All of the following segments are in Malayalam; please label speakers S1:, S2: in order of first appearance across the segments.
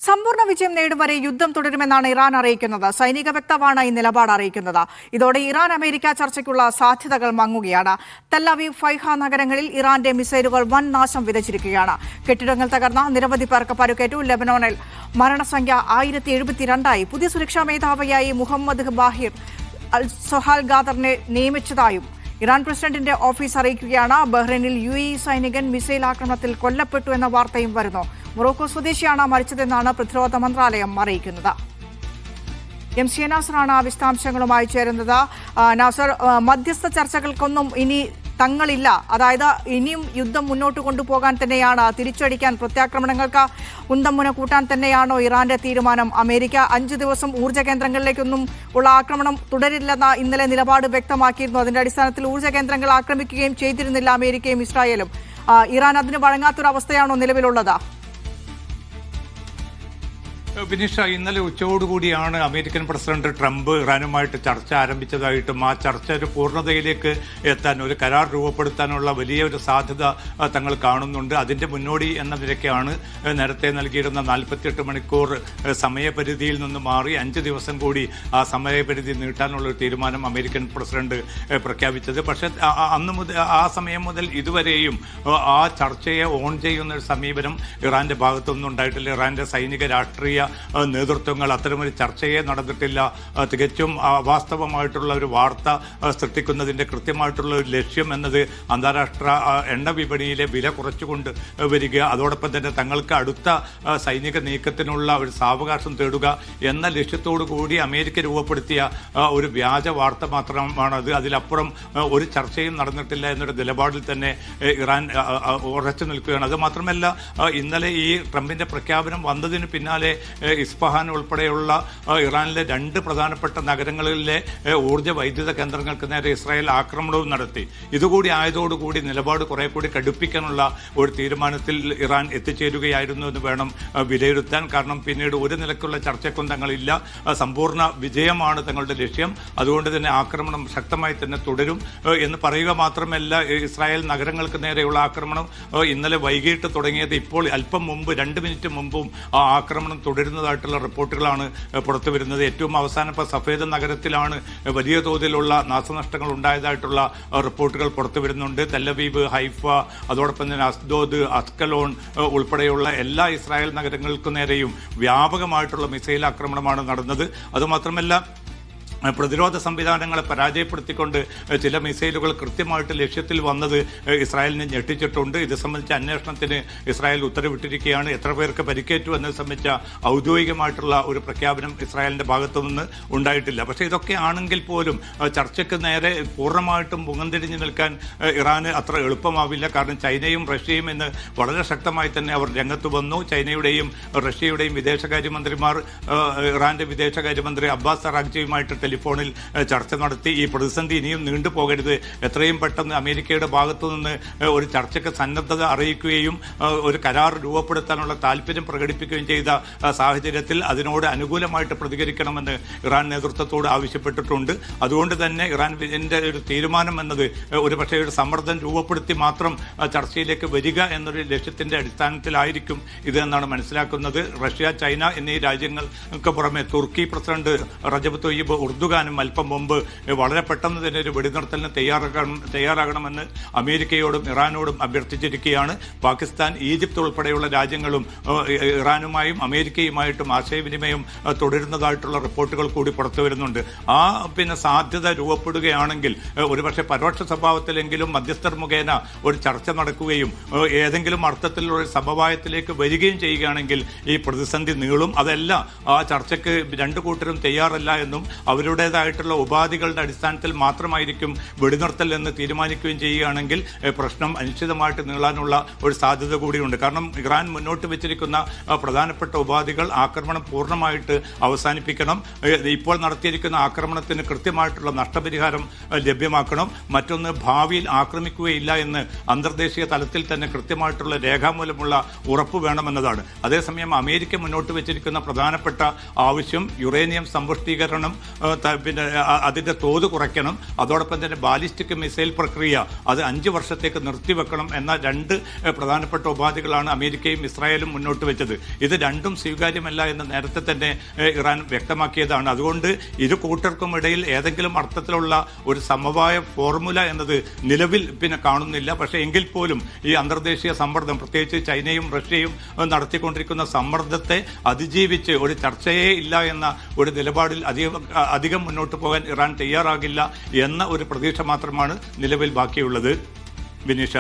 S1: സമ്പൂർണ്ണ വിജയം നേടും വരെ യുദ്ധം തുടരുമെന്നാണ് ഇറാൻ അറിയിക്കുന്നത്. സൈനിക വക്താവാണ് ഈ നിലപാട് അറിയിക്കുന്നത്. ഇതോടെ ഇറാൻ അമേരിക്ക ചർച്ചയ്ക്കുള്ള സാധ്യതകൾ മങ്ങുകയാണ്. തെല്ലവീവ്, ഫൈഹ നഗരങ്ങളിൽ ഇറാന്റെ മിസൈലുകൾ വൻ നാശം വിതച്ചിരിക്കുകയാണ്. കെട്ടിടങ്ങൾ തകർന്ന നിരവധി പേർക്ക് പരുക്കേറ്റു. ലെബനോണിൽ മരണസംഖ്യ 1072ആയി. പുതിയ സുരക്ഷാ മേധാവിയായി മുഹമ്മദ് ബാഹിർ അൽ സൊഹാൽ ഖാദറിനെ നിയമിച്ചതായും ഇറാൻ പ്രസിഡന്റിന്റെ ഓഫീസ് അറിയിക്കുകയാണ്. ബഹ്റൈനിൽ UAE സൈനികൻ മിസൈൽ ആക്രമണത്തിൽ കൊല്ലപ്പെട്ടു എന്ന വാർത്തയും വരുന്നു. മൊറോക്കോ സ്വദേശിയാണ് മരിച്ചതെന്നാണ് പ്രതിരോധ മന്ത്രാലയം അറിയിക്കുന്നത്. MC നാസറാണ് വിശദാംശങ്ങളുമായി ചേരുന്നത്. നാസർ, മധ്യസ്ഥ ചർച്ചകൾക്കൊന്നും ഇനി തങ്ങളില്ല, അതായത് ഇനിയും യുദ്ധം മുന്നോട്ട് കൊണ്ടുപോകാൻ തന്നെയാണ്, തിരിച്ചടിക്കാൻ, പ്രത്യാക്രമണങ്ങൾക്ക് ഉന്തമുന കൂട്ടാൻ തന്നെയാണോ ഇറാന്റെ തീരുമാനം? അമേരിക്ക 5 ദിവസം ഊർജ്ജ കേന്ദ്രങ്ങളിലേക്കൊന്നും ഉള്ള ആക്രമണം തുടരില്ലെന്ന ഇന്നലെ നിലപാട് വ്യക്തമാക്കിയിരുന്നു. അതിന്റെ അടിസ്ഥാനത്തിൽ ഊർജ്ജ കേന്ദ്രങ്ങൾ ആക്രമിക്കുകയും ചെയ്തിരുന്നില്ല അമേരിക്കയും ഇസ്രായേലും. ഇറാൻ അതിന് വഴങ്ങാത്തൊരവസ്ഥയാണോ നിലവിലുള്ളത്?
S2: വിനിഷ, ഇന്നലെ ഉച്ചയോടുകൂടിയാണ് അമേരിക്കൻ പ്രസിഡന്റ് ട്രംപ് ഇറാനുമായിട്ട് ചർച്ച ആരംഭിച്ചതായിട്ടും ആ ചർച്ച ഒരു പൂർണ്ണതയിലേക്ക് എത്താൻ, ഒരു കരാർ രൂപപ്പെടുത്താനുള്ള വലിയൊരു സാധ്യത തങ്ങൾ കാണുന്നുണ്ട്. അതിന്റെ മുന്നോടി എന്ന നിലയ്ക്കാണ് നേരത്തെ നൽകിയിരുന്ന 48 മണിക്കൂർ സമയപരിധിയിൽ നിന്ന് മാറി 5 ദിവസം കൂടി ആ സമയപരിധി നീട്ടാനുള്ള ഒരു തീരുമാനം അമേരിക്കൻ പ്രസിഡന്റ് പ്രഖ്യാപിച്ചത്. പക്ഷേ അന്ന് മുതൽ, ആ സമയം മുതൽ ഇതുവരെയും ആ ചർച്ചയെ ഓൺ ചെയ്യുന്ന ഒരു സമീപനം ഇറാന്റെ ഭാഗത്തൊന്നും ഉണ്ടായിട്ടില്ല. ഇറാന്റെ സൈനിക, രാഷ്ട്രീയ നേതൃത്വങ്ങൾ അത്തരമൊരു ചർച്ചയെ നടന്നിട്ടില്ല. തികച്ചും അവാസ്തവമായിട്ടുള്ള ഒരു വാർത്ത സൃഷ്ടിക്കുന്നതിൻ്റെ കൃത്യമായിട്ടുള്ള ഒരു ലക്ഷ്യം എന്നത് അന്താരാഷ്ട്ര എണ്ണ വിപണിയിലെ വില കുറച്ചുകൊണ്ട് വരിക, അതോടൊപ്പം തന്നെ തങ്ങൾക്ക് അടുത്ത സൈനിക നീക്കത്തിനുള്ള ഒരു സാവകാശം തേടുക എന്ന ലക്ഷ്യത്തോടു കൂടി അമേരിക്ക രൂപപ്പെടുത്തിയ ഒരു വ്യാജ വാർത്ത മാത്രമാണത്. അതിലപ്പുറം ഒരു ചർച്ചയും നടന്നിട്ടില്ല എന്നൊരു നിലപാടിൽ തന്നെ ഇറാൻ ഉറച്ചു നിൽക്കുകയാണ്. അത് മാത്രമല്ല, ഇന്നലെ ഈ ട്രംപിന്റെ പ്രഖ്യാപനം വന്നതിന് പിന്നാലെ ഇസ്ഫഹാൻ ഉൾപ്പെടെയുള്ള ഇറാനിലെ 2 പ്രധാനപ്പെട്ട നഗരങ്ങളിലെ ഊർജ്ജ വൈദ്യുത കേന്ദ്രങ്ങൾക്ക് നേരെ ഇസ്രായേൽ ആക്രമണവും നടത്തി. ഇതുകൂടി ആയതോടുകൂടി നിലപാട് കുറെ കൂടി കടുപ്പിക്കാനുള്ള ഒരു തീരുമാനത്തിൽ ഇറാൻ എത്തിച്ചേരുകയായിരുന്നു എന്ന് വേണം വിലയിരുത്താൻ. കാരണം പിന്നീട് ഒരു നിലക്കുള്ള ചർച്ചയ്ക്കും തങ്ങളില്ല, സമ്പൂർണ്ണ വിജയമാണ് തങ്ങളുടെ ലക്ഷ്യം, അതുകൊണ്ട് തന്നെ ആക്രമണം ശക്തമായി തന്നെ തുടരും എന്ന് പറയുക മാത്രമല്ല, ഇസ്രായേൽ നഗരങ്ങൾക്ക് നേരെയുള്ള ആക്രമണം ഇന്നലെ വൈകിട്ട് തുടങ്ങിയത് ഇപ്പോൾ അല്പം മുമ്പ് 2 മിനിറ്റ് മുമ്പും ആ ആക്രമണം തുടരുന്നതായിട്ടുള്ള റിപ്പോർട്ടുകളാണ് പുറത്തു വരുന്നത്. ഏറ്റവും അവസാനം ഇപ്പോൾ സഫേദ നഗരത്തിലാണ് വലിയ തോതിലുള്ള നാശനഷ്ടങ്ങൾ ഉണ്ടായതായിട്ടുള്ള റിപ്പോർട്ടുകൾ പുറത്തു വരുന്നുണ്ട്. തെല്ലവീവ്, ഹൈഫ, അതോടൊപ്പം തന്നെ അസ്ദോദ്, അസ്കലോൺ ഉൾപ്പെടെയുള്ള എല്ലാ ഇസ്രായേൽ നഗരങ്ങൾക്കു നേരെയും വ്യാപകമായിട്ടുള്ള മിസൈൽ ആക്രമണമാണ് നടന്നത്. അതുമാത്രമല്ല, പ്രതിരോധ സംവിധാനങ്ങളെ പരാജയപ്പെടുത്തിക്കൊണ്ട് ചില മിസൈലുകൾ കൃത്യമായിട്ട് ലക്ഷ്യത്തിൽ വന്നത് ഇസ്രായേലിനെ ഞെട്ടിച്ചിട്ടുണ്ട്. ഇത് സംബന്ധിച്ച അന്വേഷണത്തിന് ഇസ്രായേൽ ഉത്തരവിട്ടിരിക്കുകയാണ്. എത്ര പേർക്ക് പരിക്കേറ്റു എന്നത് സംബന്ധിച്ച ഔദ്യോഗികമായിട്ടുള്ള ഒരു പ്രഖ്യാപനം ഇസ്രായേലിന്റെ ഭാഗത്തു നിന്ന് ഉണ്ടായിട്ടില്ല. പക്ഷേ ഇതൊക്കെ ആണെങ്കിൽ പോലും ചർച്ചയ്ക്ക് നേരെ പൂർണ്ണമായിട്ടും മുഖംതിരിഞ്ഞു നിൽക്കാൻ ഇറാന് അത്ര എളുപ്പമാവില്ല. കാരണം ചൈനയും റഷ്യയും ഇന്ന് വളരെ ശക്തമായി തന്നെ അവർ രംഗത്ത് വന്നു. ചൈനയുടെയും റഷ്യയുടെയും വിദേശകാര്യമന്ത്രിമാർ ഇറാന്റെ വിദേശകാര്യമന്ത്രി അബ്ബാസ് അറാഗ്ചിയുമായിട്ട് ടെലിഫോണിൽ ചർച്ച നടത്തി. ഈ പ്രതിസന്ധി ഇനിയും നീണ്ടുപോകരുത്, എത്രയും പെട്ടെന്ന് അമേരിക്കയുടെ ഭാഗത്തു നിന്ന് ഒരു ചർച്ചയ്ക്ക് സന്നദ്ധത അറിയിക്കുകയും ഒരു കരാർ രൂപപ്പെടുത്താനുള്ള താല്പര്യം പ്രകടിപ്പിക്കുകയും ചെയ്ത സാഹചര്യത്തിൽ അതിനോട് അനുകൂലമായിട്ട് പ്രതികരിക്കണമെന്ന് ഇറാൻ നേതൃത്വത്തോട് ആവശ്യപ്പെട്ടിട്ടുണ്ട്. അതുകൊണ്ട് തന്നെ ഇറാന്റെ ഒരു തീരുമാനം എന്നത് ഒരുപക്ഷെ ഒരു സമ്മർദ്ദം രൂപപ്പെടുത്തി മാത്രം ചർച്ചയിലേക്ക് വരിക എന്നൊരു ലക്ഷ്യത്തിന്റെ അടിസ്ഥാനത്തിലായിരിക്കും ഇത് എന്നാണ് മനസ്സിലാക്കുന്നത്. റഷ്യ, ചൈന എന്നീ രാജ്യങ്ങൾക്ക് പുറമെ തുർക്കി പ്രസിഡന്റ് റജബ് തൊയ്യിബ് ഉർദുഗാനും അല്പം മുമ്പ് വളരെ പെട്ടെന്ന് തന്നെ ഒരു വെടിനിർത്തലിന് തയ്യാറാകണമെന്ന് അമേരിക്കയോടും ഇറാനോടും അഭ്യർത്ഥിച്ചിരിക്കുകയാണ്. പാകിസ്ഥാൻ, ഈജിപ്ത് ഉൾപ്പെടെയുള്ള രാജ്യങ്ങളും ഇറാനുമായും അമേരിക്കയുമായിട്ടും ആശയവിനിമയം തുടരുന്നതായിട്ടുള്ള റിപ്പോർട്ടുകൾ കൂടി പുറത്തു വരുന്നുണ്ട്. ആ സാധ്യത രൂപപ്പെടുകയാണെങ്കിൽ ഒരുപക്ഷെ പരോക്ഷ സ്വഭാവത്തിലെങ്കിലും മധ്യസ്ഥർ മുഖേന ഒരു ചർച്ച നടക്കുകയും ഏതെങ്കിലും അർത്ഥത്തിലുള്ള ഒരു സമവായത്തിലേക്ക് വരികയും ചെയ്യുകയാണെങ്കിൽ ഈ പ്രതിസന്ധി നീളും. അതല്ല, ആ ചർച്ചയ്ക്ക് 2 കൂട്ടരും തയ്യാറല്ല എന്നും അവരുടേതായിട്ടുള്ള ഉപാധികളുടെ അടിസ്ഥാനത്തിൽ മാത്രമായിരിക്കും വെടിനിർത്തൽ എന്ന് തീരുമാനിക്കുകയും ചെയ്യുകയാണെങ്കിൽ പ്രശ്നം അനിശ്ചിതമായിട്ട് നീളാനുള്ള ഒരു സാധ്യത കൂടിയുണ്ട്. കാരണം ഇറാൻ മുന്നോട്ട് വെച്ചിരിക്കുന്ന പ്രധാനപ്പെട്ട ഉപാധികൾ ആക്രമണം പൂർണ്ണമായിട്ട് അവസാനിപ്പിക്കണം, ഇപ്പോൾ നടത്തിയിരിക്കുന്ന ആക്രമണത്തിന് കൃത്യമായിട്ടുള്ള നഷ്ടപരിഹാരം ലഭ്യമാക്കണം, മറ്റൊന്ന് ഭാവിയിൽ ആക്രമിക്കുകയില്ല എന്ന് അന്തർദേശീയ തലത്തിൽ തന്നെ കൃത്യമായിട്ടുള്ള രേഖാമൂലമുള്ള ഉറപ്പ് വേണമെന്നതാണ്. അതേസമയം അമേരിക്ക മുന്നോട്ട് വെച്ചിരിക്കുന്ന പ്രധാനപ്പെട്ട ആവശ്യം യുറേനിയം സമ്പുഷ്ടീകരണം പിന്നെ അതിൻ്റെ തോത് കുറയ്ക്കണം, അതോടൊപ്പം തന്നെ ബാലിസ്റ്റിക് മിസൈൽ പ്രക്രിയ അത് 5 വർഷത്തേക്ക് നിർത്തിവെക്കണം എന്ന 2 പ്രധാനപ്പെട്ട ഉപാധികളാണ് അമേരിക്കയും ഇസ്രായേലും മുന്നോട്ട് വെച്ചത്. ഇത് രണ്ടും സ്വീകാര്യമല്ല എന്ന് നേരത്തെ തന്നെ ഇറാൻ വ്യക്തമാക്കിയതാണ്. അതുകൊണ്ട് ഇരു കൂട്ടർക്കും ഇടയിൽ ഏതെങ്കിലും അർത്ഥത്തിലുള്ള ഒരു സമവായ ഫോർമുല എന്നത് നിലവിൽ കാണുന്നില്ല. പക്ഷേ എങ്കിൽ പോലും ഈ അന്തർദേശീയ സമ്മർദ്ദം, പ്രത്യേകിച്ച് ചൈനയും റഷ്യയും നടത്തിക്കൊണ്ടിരിക്കുന്ന സമ്മർദ്ദത്തെ അതിജീവിച്ച് ഒരു ചർച്ചയേ ഇല്ല എന്ന ഒരു നിലപാടിൽ അധികം മുന്നോട്ട് പോകാൻ ഇറാൻ തയ്യാറാകില്ല എന്ന ഒരു പ്രതീക്ഷ മാത്രമാണ് നിലവിൽ ബാക്കിയുള്ളത്. വിനീഷ,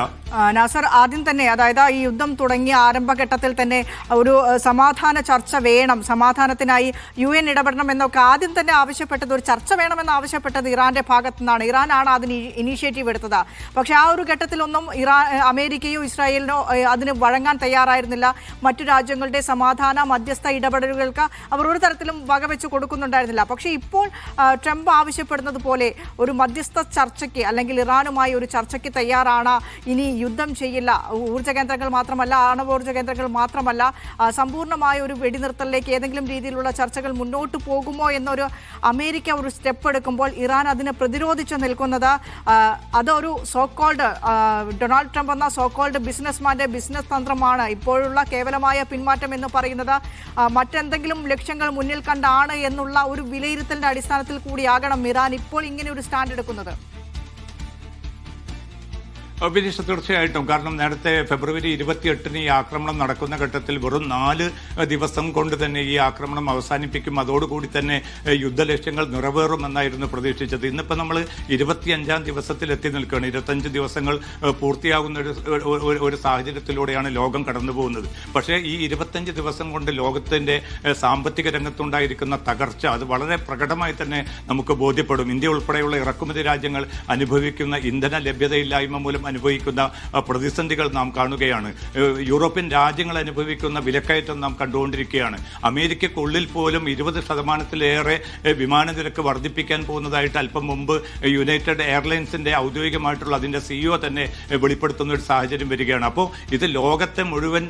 S1: നാസർ, ആദ്യം തന്നെ അതായത് ഈ യുദ്ധം തുടങ്ങിയ ആരംഭഘട്ടത്തിൽ തന്നെ ഒരു സമാധാന ചർച്ച വേണം, സമാധാനത്തിനായി UN ഇടപെടണം എന്നൊക്കെ ആദ്യം തന്നെ ആവശ്യപ്പെട്ടത്, ഒരു ചർച്ച വേണമെന്ന് ആവശ്യപ്പെട്ടത് ഇറാന്റെ ഭാഗത്തു നിന്നാണ്. ഇറാനാണ് അതിന് ഇനീഷ്യേറ്റീവ് എടുത്തത്. പക്ഷേ ആ ഒരു ഘട്ടത്തിലൊന്നും അമേരിക്കയോ ഇസ്രായേലിനോ അതിന് വഴങ്ങാൻ തയ്യാറായിരുന്നില്ല. മറ്റു രാജ്യങ്ങളുടെ സമാധാന മധ്യസ്ഥ ഇടപെടലുകൾക്ക് അവർ ഒരു തരത്തിലും വകവെച്ച് കൊടുക്കുന്നുണ്ടായിരുന്നില്ല. പക്ഷേ ഇപ്പോൾ ട്രംപ് ആവശ്യപ്പെടുന്നത് പോലെ ഒരു മധ്യസ്ഥ ചർച്ചയ്ക്ക് അല്ലെങ്കിൽ ഇറാനുമായി ഒരു ചർച്ചയ്ക്ക് തയ്യാറാണ്, ഇനി യുദ്ധം ചെയ്യില്ല, ഊർജ്ജ കേന്ദ്രങ്ങൾ മാത്രമല്ല, ആണവോർജ്ജ കേന്ദ്രങ്ങൾ മാത്രമല്ല, സമ്പൂർണ്ണമായ ഒരു വെടിനിർത്തലിലേക്ക് ഏതെങ്കിലും രീതിയിലുള്ള ചർച്ചകൾ മുന്നോട്ട് പോകുമോ എന്നൊരു അമേരിക്ക ഒരു സ്റ്റെപ്പ് എടുക്കുമ്പോൾ ഇറാൻ അതിനെ പ്രതിരോധിച്ചു നിൽക്കുന്നത് അതൊരു സോക്കോൾഡ് ഡൊണാൾഡ് ട്രംപ് എന്ന സോക്കോൾഡ് ബിസിനസ്മാന്റെ ബിസിനസ് തന്ത്രമാണ്. ഇപ്പോഴുള്ള കേവലമായ പിന്മാറ്റം എന്ന് പറയുന്നത് മറ്റെന്തെങ്കിലും ലക്ഷ്യങ്ങൾ മുന്നിൽ കണ്ടാണ് എന്നുള്ള ഒരു വിലയിരുത്തലിന്റെ അടിസ്ഥാനത്തിൽ കൂടിയാകണം ഇറാൻ ഇപ്പോൾ ഇങ്ങനെ ഒരു സ്റ്റാൻഡ് എടുക്കുന്നത്.
S2: വിനീഷ, തീർച്ചയായിട്ടും. കാരണം നേരത്തെ ഫെബ്രുവരി 28 ഈ ആക്രമണം നടക്കുന്ന ഘട്ടത്തിൽ വെറും 4 ദിവസം കൊണ്ട് തന്നെ ഈ ആക്രമണം അവസാനിപ്പിക്കും, അതോടുകൂടി തന്നെ യുദ്ധലക്ഷ്യങ്ങൾ നിറവേറുമെന്നായിരുന്നു പ്രതീക്ഷിച്ചത്. ഇന്നിപ്പോൾ നമ്മൾ 25-ാം ദിവസത്തിൽ എത്തി നിൽക്കുകയാണ്. 25 ദിവസങ്ങൾ പൂർത്തിയാകുന്ന ഒരു സാഹചര്യത്തിലൂടെയാണ് ലോകം കടന്നു പോകുന്നത്. പക്ഷേ ഈ 25 ദിവസം കൊണ്ട് ലോകത്തിൻ്റെ സാമ്പത്തിക രംഗത്തുണ്ടായിരിക്കുന്ന തകർച്ച അത് വളരെ പ്രകടമായി തന്നെ നമുക്ക് ബോധ്യപ്പെടും. ഇന്ത്യ ഉൾപ്പെടെയുള്ള ഇറക്കുമതി രാജ്യങ്ങൾ അനുഭവിക്കുന്ന ഇന്ധന ലഭ്യതയില്ലായ്മ മൂലം അനുഭവിക്കുന്ന പ്രതിസന്ധികൾ നാം കാണുകയാണ്. യൂറോപ്യൻ രാജ്യങ്ങൾ അനുഭവിക്കുന്ന വിലക്കയറ്റം നാം കണ്ടുകൊണ്ടിരിക്കുകയാണ്. അമേരിക്കക്കുള്ളിൽ പോലും 20% വിമാന നിരക്ക് വർദ്ധിപ്പിക്കാൻ പോകുന്നതായിട്ട് അല്പം മുമ്പ് യുണൈറ്റഡ് എയർലൈൻസിന്റെ ഔദ്യോഗികമായിട്ടുള്ള അതിന്റെ CEO തന്നെ വെളിപ്പെടുത്തുന്ന ഒരു സാഹചര്യം വരികയാണ്. അപ്പോൾ ഇത് ലോകത്തെ മുഴുവൻ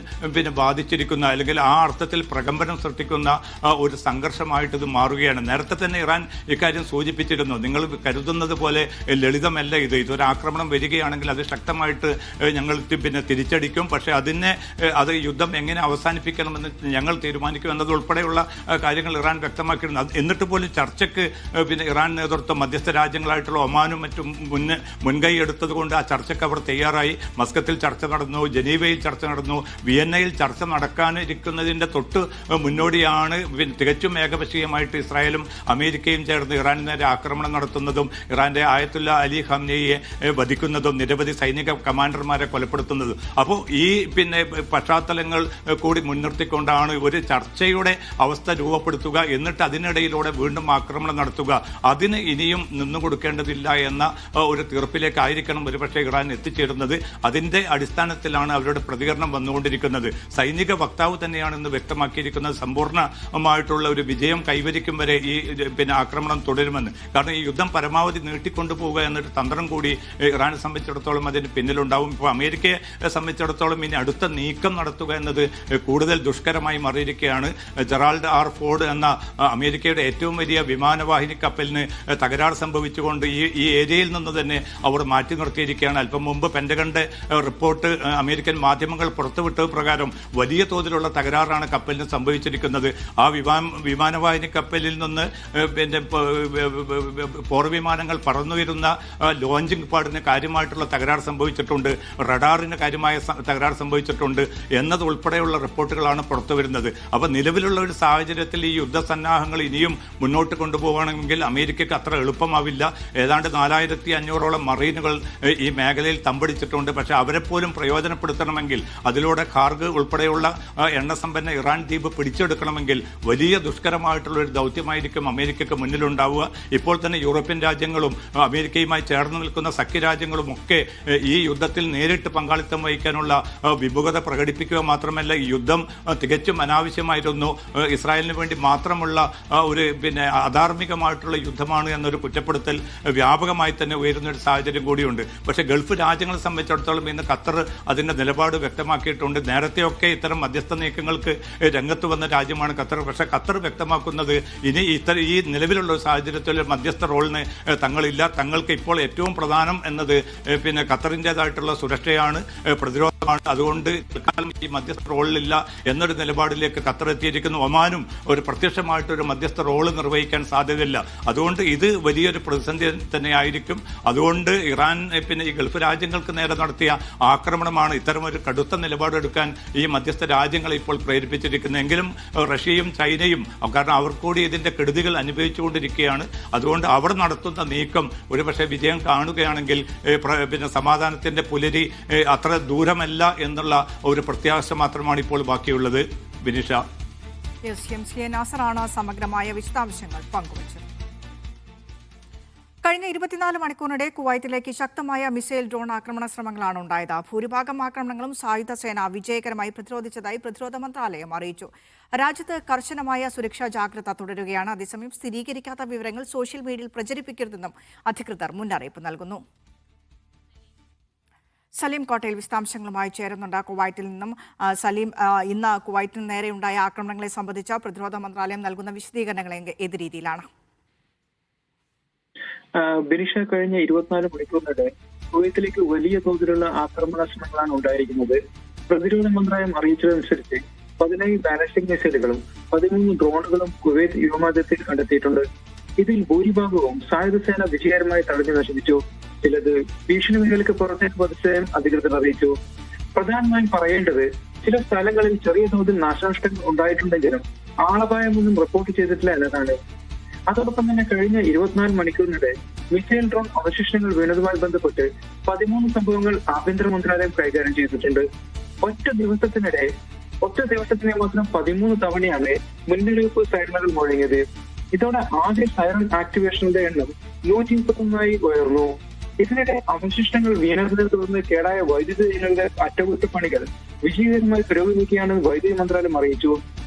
S2: ബാധിച്ചിരിക്കുന്ന അല്ലെങ്കിൽ ആ അർത്ഥത്തിൽ പ്രകമ്പനം സൃഷ്ടിക്കുന്ന ഒരു സംഘർഷമായിട്ട് ഇത് മാറുകയാണ്. നേരത്തെ തന്നെ ഇറാൻ ഇക്കാര്യം സൂചിപ്പിച്ചിരുന്നു. നിങ്ങൾ കരുതുന്നത് പോലെ ലളിതമല്ല ഇത്. ഇതൊരു ആക്രമണം വരികയാണെങ്കിൽ അത് ശക്തമായിട്ട് ഞങ്ങൾ തിരിച്ചടിക്കും. പക്ഷേ അത് യുദ്ധം എങ്ങനെ അവസാനിപ്പിക്കണമെന്ന് ഞങ്ങൾ തീരുമാനിക്കും എന്നതുൾപ്പെടെയുള്ള കാര്യങ്ങൾ ഇറാൻ വ്യക്തമാക്കിയിരുന്നു. എന്നിട്ട് പോലും ചർച്ചയ്ക്ക് ഇറാൻ നേതൃത്വം മധ്യസ്ഥ രാജ്യങ്ങളായിട്ടുള്ള ഒമാനും മറ്റും മുൻകൈ എടുത്തത് കൊണ്ട് ആ ചർച്ചയ്ക്ക് അവർ തയ്യാറായി. മസ്കത്തിൽ ചർച്ച നടന്നു, ജനീവയിൽ ചർച്ച നടന്നു, വിയന്നയിൽ ചർച്ച നടക്കാനിരിക്കുന്നതിൻ്റെ തൊട്ട് മുന്നോടിയാണ് തികച്ചും ഏകപക്ഷീയമായിട്ട് ഇസ്രായേലും അമേരിക്കയും ചേർന്ന് ഇറാന് നേരെ ആക്രമണം നടത്തുന്നതും ഇറാന്റെ ആയത്തുല്ല അലി ഖാംനെയിയെ വധിക്കുന്നതും നിരവധി സൈനിക കമാൻഡർമാരെ കൊലപ്പെടുത്തുന്നത്. അപ്പോൾ ഈ പശ്ചാത്തലങ്ങൾ കൂടി മുൻനിർത്തിക്കൊണ്ടാണ് ഒരു ചർച്ചയുടെ അവസ്ഥ രൂപപ്പെടുത്തുക, എന്നിട്ട് അതിനിടയിലൂടെ വീണ്ടും ആക്രമണം നടത്തുക. അതിന് ഇനിയും നിന്നുകൊടുക്കേണ്ടതില്ല എന്ന ഒരു തീർപ്പിലേക്കായിരിക്കണം ഒരുപക്ഷെ ഇറാൻ എത്തിച്ചേരുന്നത്. അതിന്റെ അടിസ്ഥാനത്തിലാണ് അവരുടെ പ്രതികരണം വന്നുകൊണ്ടിരിക്കുന്നത്. സൈനിക വക്താവ് തന്നെയാണ് ഇന്ന് വ്യക്തമാക്കിയിരിക്കുന്നത് സമ്പൂർണ്ണമായിട്ടുള്ള ഒരു വിജയം കൈവരിക്കും വരെ ഈ ആക്രമണം തുടരുമെന്ന്. കാരണം ഈ യുദ്ധം പരമാവധി നീട്ടിക്കൊണ്ടുപോവുക എന്നൊരു തന്ത്രം കൂടി ഇറാനെ സംബന്ധിച്ചിടത്തോളം അതിന് പിന്നിലുണ്ടാവും. ഇപ്പോൾ അമേരിക്കയെ സംബന്ധിച്ചിടത്തോളം ഇനി അടുത്ത നീക്കം നടത്തുക എന്നത് കൂടുതൽ ദുഷ്കരമായി മാറിയിരിക്കുകയാണ്. ജെറാൾഡ് ആർ ഫോർഡ് എന്ന അമേരിക്കയുടെ ഏറ്റവും വലിയ വിമാനവാഹിനി കപ്പലിന് തകരാർ സംഭവിച്ചുകൊണ്ട് ഈ ഏരിയയിൽ നിന്ന് തന്നെ അവർ മാറ്റി നിർത്തിയിരിക്കുകയാണ്. അല്പം മുമ്പ് പെന്റഗന്റെ റിപ്പോർട്ട് അമേരിക്കൻ മാധ്യമങ്ങൾ പുറത്തുവിട്ടത് പ്രകാരം വലിയ തോതിലുള്ള തകരാറാണ് കപ്പലിന് സംഭവിച്ചിരിക്കുന്നത്. ആ വിമാനവാഹിനി കപ്പലിൽ നിന്ന് പോർവിമാനങ്ങൾ പറന്നുവരുന്ന ലോഞ്ചിങ് പാഡിന് കാര്യമായിട്ടുള്ള തകരാർ സംഭവിച്ചിട്ടുണ്ട്, റഡാറിന് കാര്യമായ തകരാർ സംഭവിച്ചിട്ടുണ്ട് എന്നതുൾപ്പെടെയുള്ള റിപ്പോർട്ടുകളാണ് പുറത്തു വരുന്നത്. അപ്പോൾ നിലവിലുള്ള ഒരു സാഹചര്യത്തിൽ ഈ യുദ്ധസന്നാഹങ്ങൾ ഇനിയും മുന്നോട്ട് കൊണ്ടുപോകണമെങ്കിൽ അമേരിക്കയ്ക്ക് അത്ര എളുപ്പമാവില്ല. ഏതാണ്ട് 4500ഓളം മറീനുകൾ ഈ മേഖലയിൽ തമ്പടിച്ചിട്ടുണ്ട്. പക്ഷേ അവരെപ്പോലും പ്രയോജനപ്പെടുത്തണമെങ്കിൽ അതിലൂടെ ഖാർഗ് ഉൾപ്പെടെയുള്ള എണ്ണസമ്പന്ന ഇറാൻ ദ്വീപ് പിടിച്ചെടുക്കണമെങ്കിൽ വലിയ ദുഷ്കരമായിട്ടുള്ള ഒരു ദൗത്യമായിരിക്കും അമേരിക്കയ്ക്ക് മുന്നിലുണ്ടാവുക. ഇപ്പോൾ തന്നെ യൂറോപ്യൻ രാജ്യങ്ങളും അമേരിക്കയുമായി ചേർന്ന് നിൽക്കുന്ന സഖ്യരാജ്യങ്ങളും ഒക്കെ ഈ യുദ്ധത്തിൽ നേരിട്ട് പങ്കാളിത്തം വഹിക്കാനുള്ള വിമുഖത പ്രകടിപ്പിക്കുക മാത്രമല്ല ഈ യുദ്ധം തികച്ചും അനാവശ്യമായിരുന്നു, ഇസ്രായേലിന് വേണ്ടി മാത്രമുള്ള ഒരു അധാർമികമായിട്ടുള്ള യുദ്ധമാണ് എന്നൊരു കുറ്റപ്പെടുത്തൽ വ്യാപകമായി തന്നെ ഉയരുന്ന ഒരു സാഹചര്യം കൂടിയുണ്ട്. പക്ഷേ ഗൾഫ് രാജ്യങ്ങളെ സംബന്ധിച്ചിടത്തോളം ഇന്ന് ഖത്തർ അതിൻ്റെ നിലപാട് വ്യക്തമാക്കിയിട്ടുണ്ട്. നേരത്തെയൊക്കെ ഇത്തരം മധ്യസ്ഥ നീക്കങ്ങൾക്ക് രംഗത്ത് വന്ന രാജ്യമാണ് ഖത്തർ. പക്ഷേ ഖത്തർ വ്യക്തമാക്കുന്നത് ഇനി ഈ നിലവിലുള്ള സാഹചര്യത്തിൽ മധ്യസ്ഥ റോളിന് തങ്ങളില്ല, തങ്ങൾക്ക് ഇപ്പോൾ ഏറ്റവും പ്രധാനം എന്നത് ഖത്തറിൻ്റെതായിട്ടുള്ള സുരക്ഷയാണ്, പ്രതിരോധമാണ്. അതുകൊണ്ട് ഈ മധ്യസ്ഥ റോളിലില്ല എന്നൊരു നിലപാടിലേക്ക് ഖത്തർ എത്തിയിരിക്കുന്നു. ഒമാനും ഒരു പ്രത്യക്ഷമായിട്ടൊരു മധ്യസ്ഥ റോള് നിർവഹിക്കാൻ സാധ്യതയില്ല. അതുകൊണ്ട് ഇത് വലിയൊരു പ്രതിസന്ധി തന്നെയായിരിക്കും. അതുകൊണ്ട് ഇറാൻ ഈ ഗൾഫ് രാജ്യങ്ങൾക്ക് നേരെ നടത്തിയ ആക്രമണമാണ് ഇത്തരമൊരു കടുത്ത നിലപാടെടുക്കാൻ ഈ മധ്യസ്ഥ രാജ്യങ്ങളെ ഇപ്പോൾ പ്രേരിപ്പിച്ചിരിക്കുന്നതെങ്കിലും റഷ്യയും ചൈനയും, കാരണം അവർ കൂടി ഇതിൻ്റെ കെടുതികൾ അനുഭവിച്ചുകൊണ്ടിരിക്കുകയാണ്. അതുകൊണ്ട് അവർ നടത്തുന്ന നീക്കം ഒരുപക്ഷെ വിജയം കാണുകയാണെങ്കിൽ സമാധാനത്തിൻ്റെ പുലരി അത്ര ദൂരമല്ല എന്നുള്ള ഒരു പ്രത്യാശ മാത്രമാണ് ഇപ്പോൾ ബാക്കിയുള്ളത്. ബിനിഷ,
S1: നാസറാണ് സമഗ്രമായ വിശദാംശങ്ങൾ പങ്കുവച്ചത്. കഴിഞ്ഞ 24 മണിക്കൂറിനിടെ കുവൈറ്റിലേക്ക് ശക്തമായ മിസൈൽ ഡ്രോൺ ആക്രമണ ശ്രമങ്ങളാണ് ഉണ്ടായത്. ഭൂരിഭാഗം ആക്രമണങ്ങളും സായുധ സേന വിജയകരമായി പ്രതിരോധിച്ചതായി പ്രതിരോധ മന്ത്രാലയം അറിയിച്ചു. രാജ്യത്ത് കർശനമായ സുരക്ഷാ ജാഗ്രത തുടരുകയാണ്. അതേസമയം സ്ഥിരീകരിക്കാത്ത വിവരങ്ങൾ സോഷ്യൽ മീഡിയയിൽ പ്രചരിപ്പിക്കരുതെന്നും അധികൃതർ മുന്നറിയിപ്പ് നൽകുന്നു. സലീം കോട്ടയിൽ വിശദാംശങ്ങളുമായി ചേരുന്നുണ്ട് കുവൈറ്റിൽ നിന്നും. സലീം, ഇന്ന് കുവൈറ്റിന് നേരെയുണ്ടായ ആക്രമണങ്ങളെ സംബന്ധിച്ച പ്രതിരോധ മന്ത്രാലയം നൽകുന്ന വിശദീകരണങ്ങൾ ഏത് രീതിയിലാണ്?
S3: ബിനിഷ, കഴിഞ്ഞ 24 മണിക്കൂറിനിടെ കുവൈത്തിലേക്ക് വലിയ തോതിലുള്ള ആക്രമണ ശ്രമങ്ങളാണ് ഉണ്ടായിരിക്കുന്നത്. പ്രതിരോധ മന്ത്രാലയം അറിയിച്ചതനുസരിച്ച് 17 ബാലിസ്റ്റിക് മിസൈലുകളും 13 ഡ്രോണുകളും കുവൈത്ത് വ്യോമാതിർത്തിയിൽ കണ്ടെത്തിയിട്ടുണ്ട്. ഇതിൽ ഭൂരിഭാഗവും സായുധ സേന വിജയകരമായി തടഞ്ഞു നശിപ്പിച്ചു. ചിലത് ഭീഷണി മേഖലയ്ക്ക് പുറത്തേക്ക് പതിച്ചതായും അധികൃതർ അറിയിച്ചു. പ്രധാനമായും പറയേണ്ടത്, ചില സ്ഥലങ്ങളിൽ ചെറിയ തോതിൽ നാശനഷ്ടങ്ങൾ ഉണ്ടായിട്ടുണ്ടെങ്കിലും ആളപായമൊന്നും റിപ്പോർട്ട് ചെയ്തിട്ടില്ല എന്നതാണ്. അതോടൊപ്പം തന്നെ കഴിഞ്ഞ 24 മണിക്കൂറിനിടെ മിസൈൽ ഡ്രോൺ അവശിഷ്ടങ്ങൾ വീണതുമായി ബന്ധപ്പെട്ട് 13 സംഭവങ്ങൾ ആഭ്യന്തര മന്ത്രാലയം കൈകാര്യം ചെയ്തിട്ടുണ്ട്. ഒറ്റ ദിവസത്തിനെ മാത്രം 13 തവണയാണ് മുന്നറിയിപ്പ് സൈറണുകൾ മുഴങ്ങിയത്. ഇതോടെ ആദ്യ സൈറൺ ആക്ടിവേഷനുടെ എണ്ണം 131 ഉയർന്നു. ഇതിനിടെ അവശിഷ്ടങ്ങൾ വീണതിനെ തുടർന്ന് കേടായ വൈദ്യുതി ലൈനുകളുടെ അറ്റകുറ്റപ്പണികൾ വിജയകരമായി പുരോഗമിക്കുകയാണെന്ന് വൈദ്യുതി മന്ത്രാലയം അറിയിച്ചു.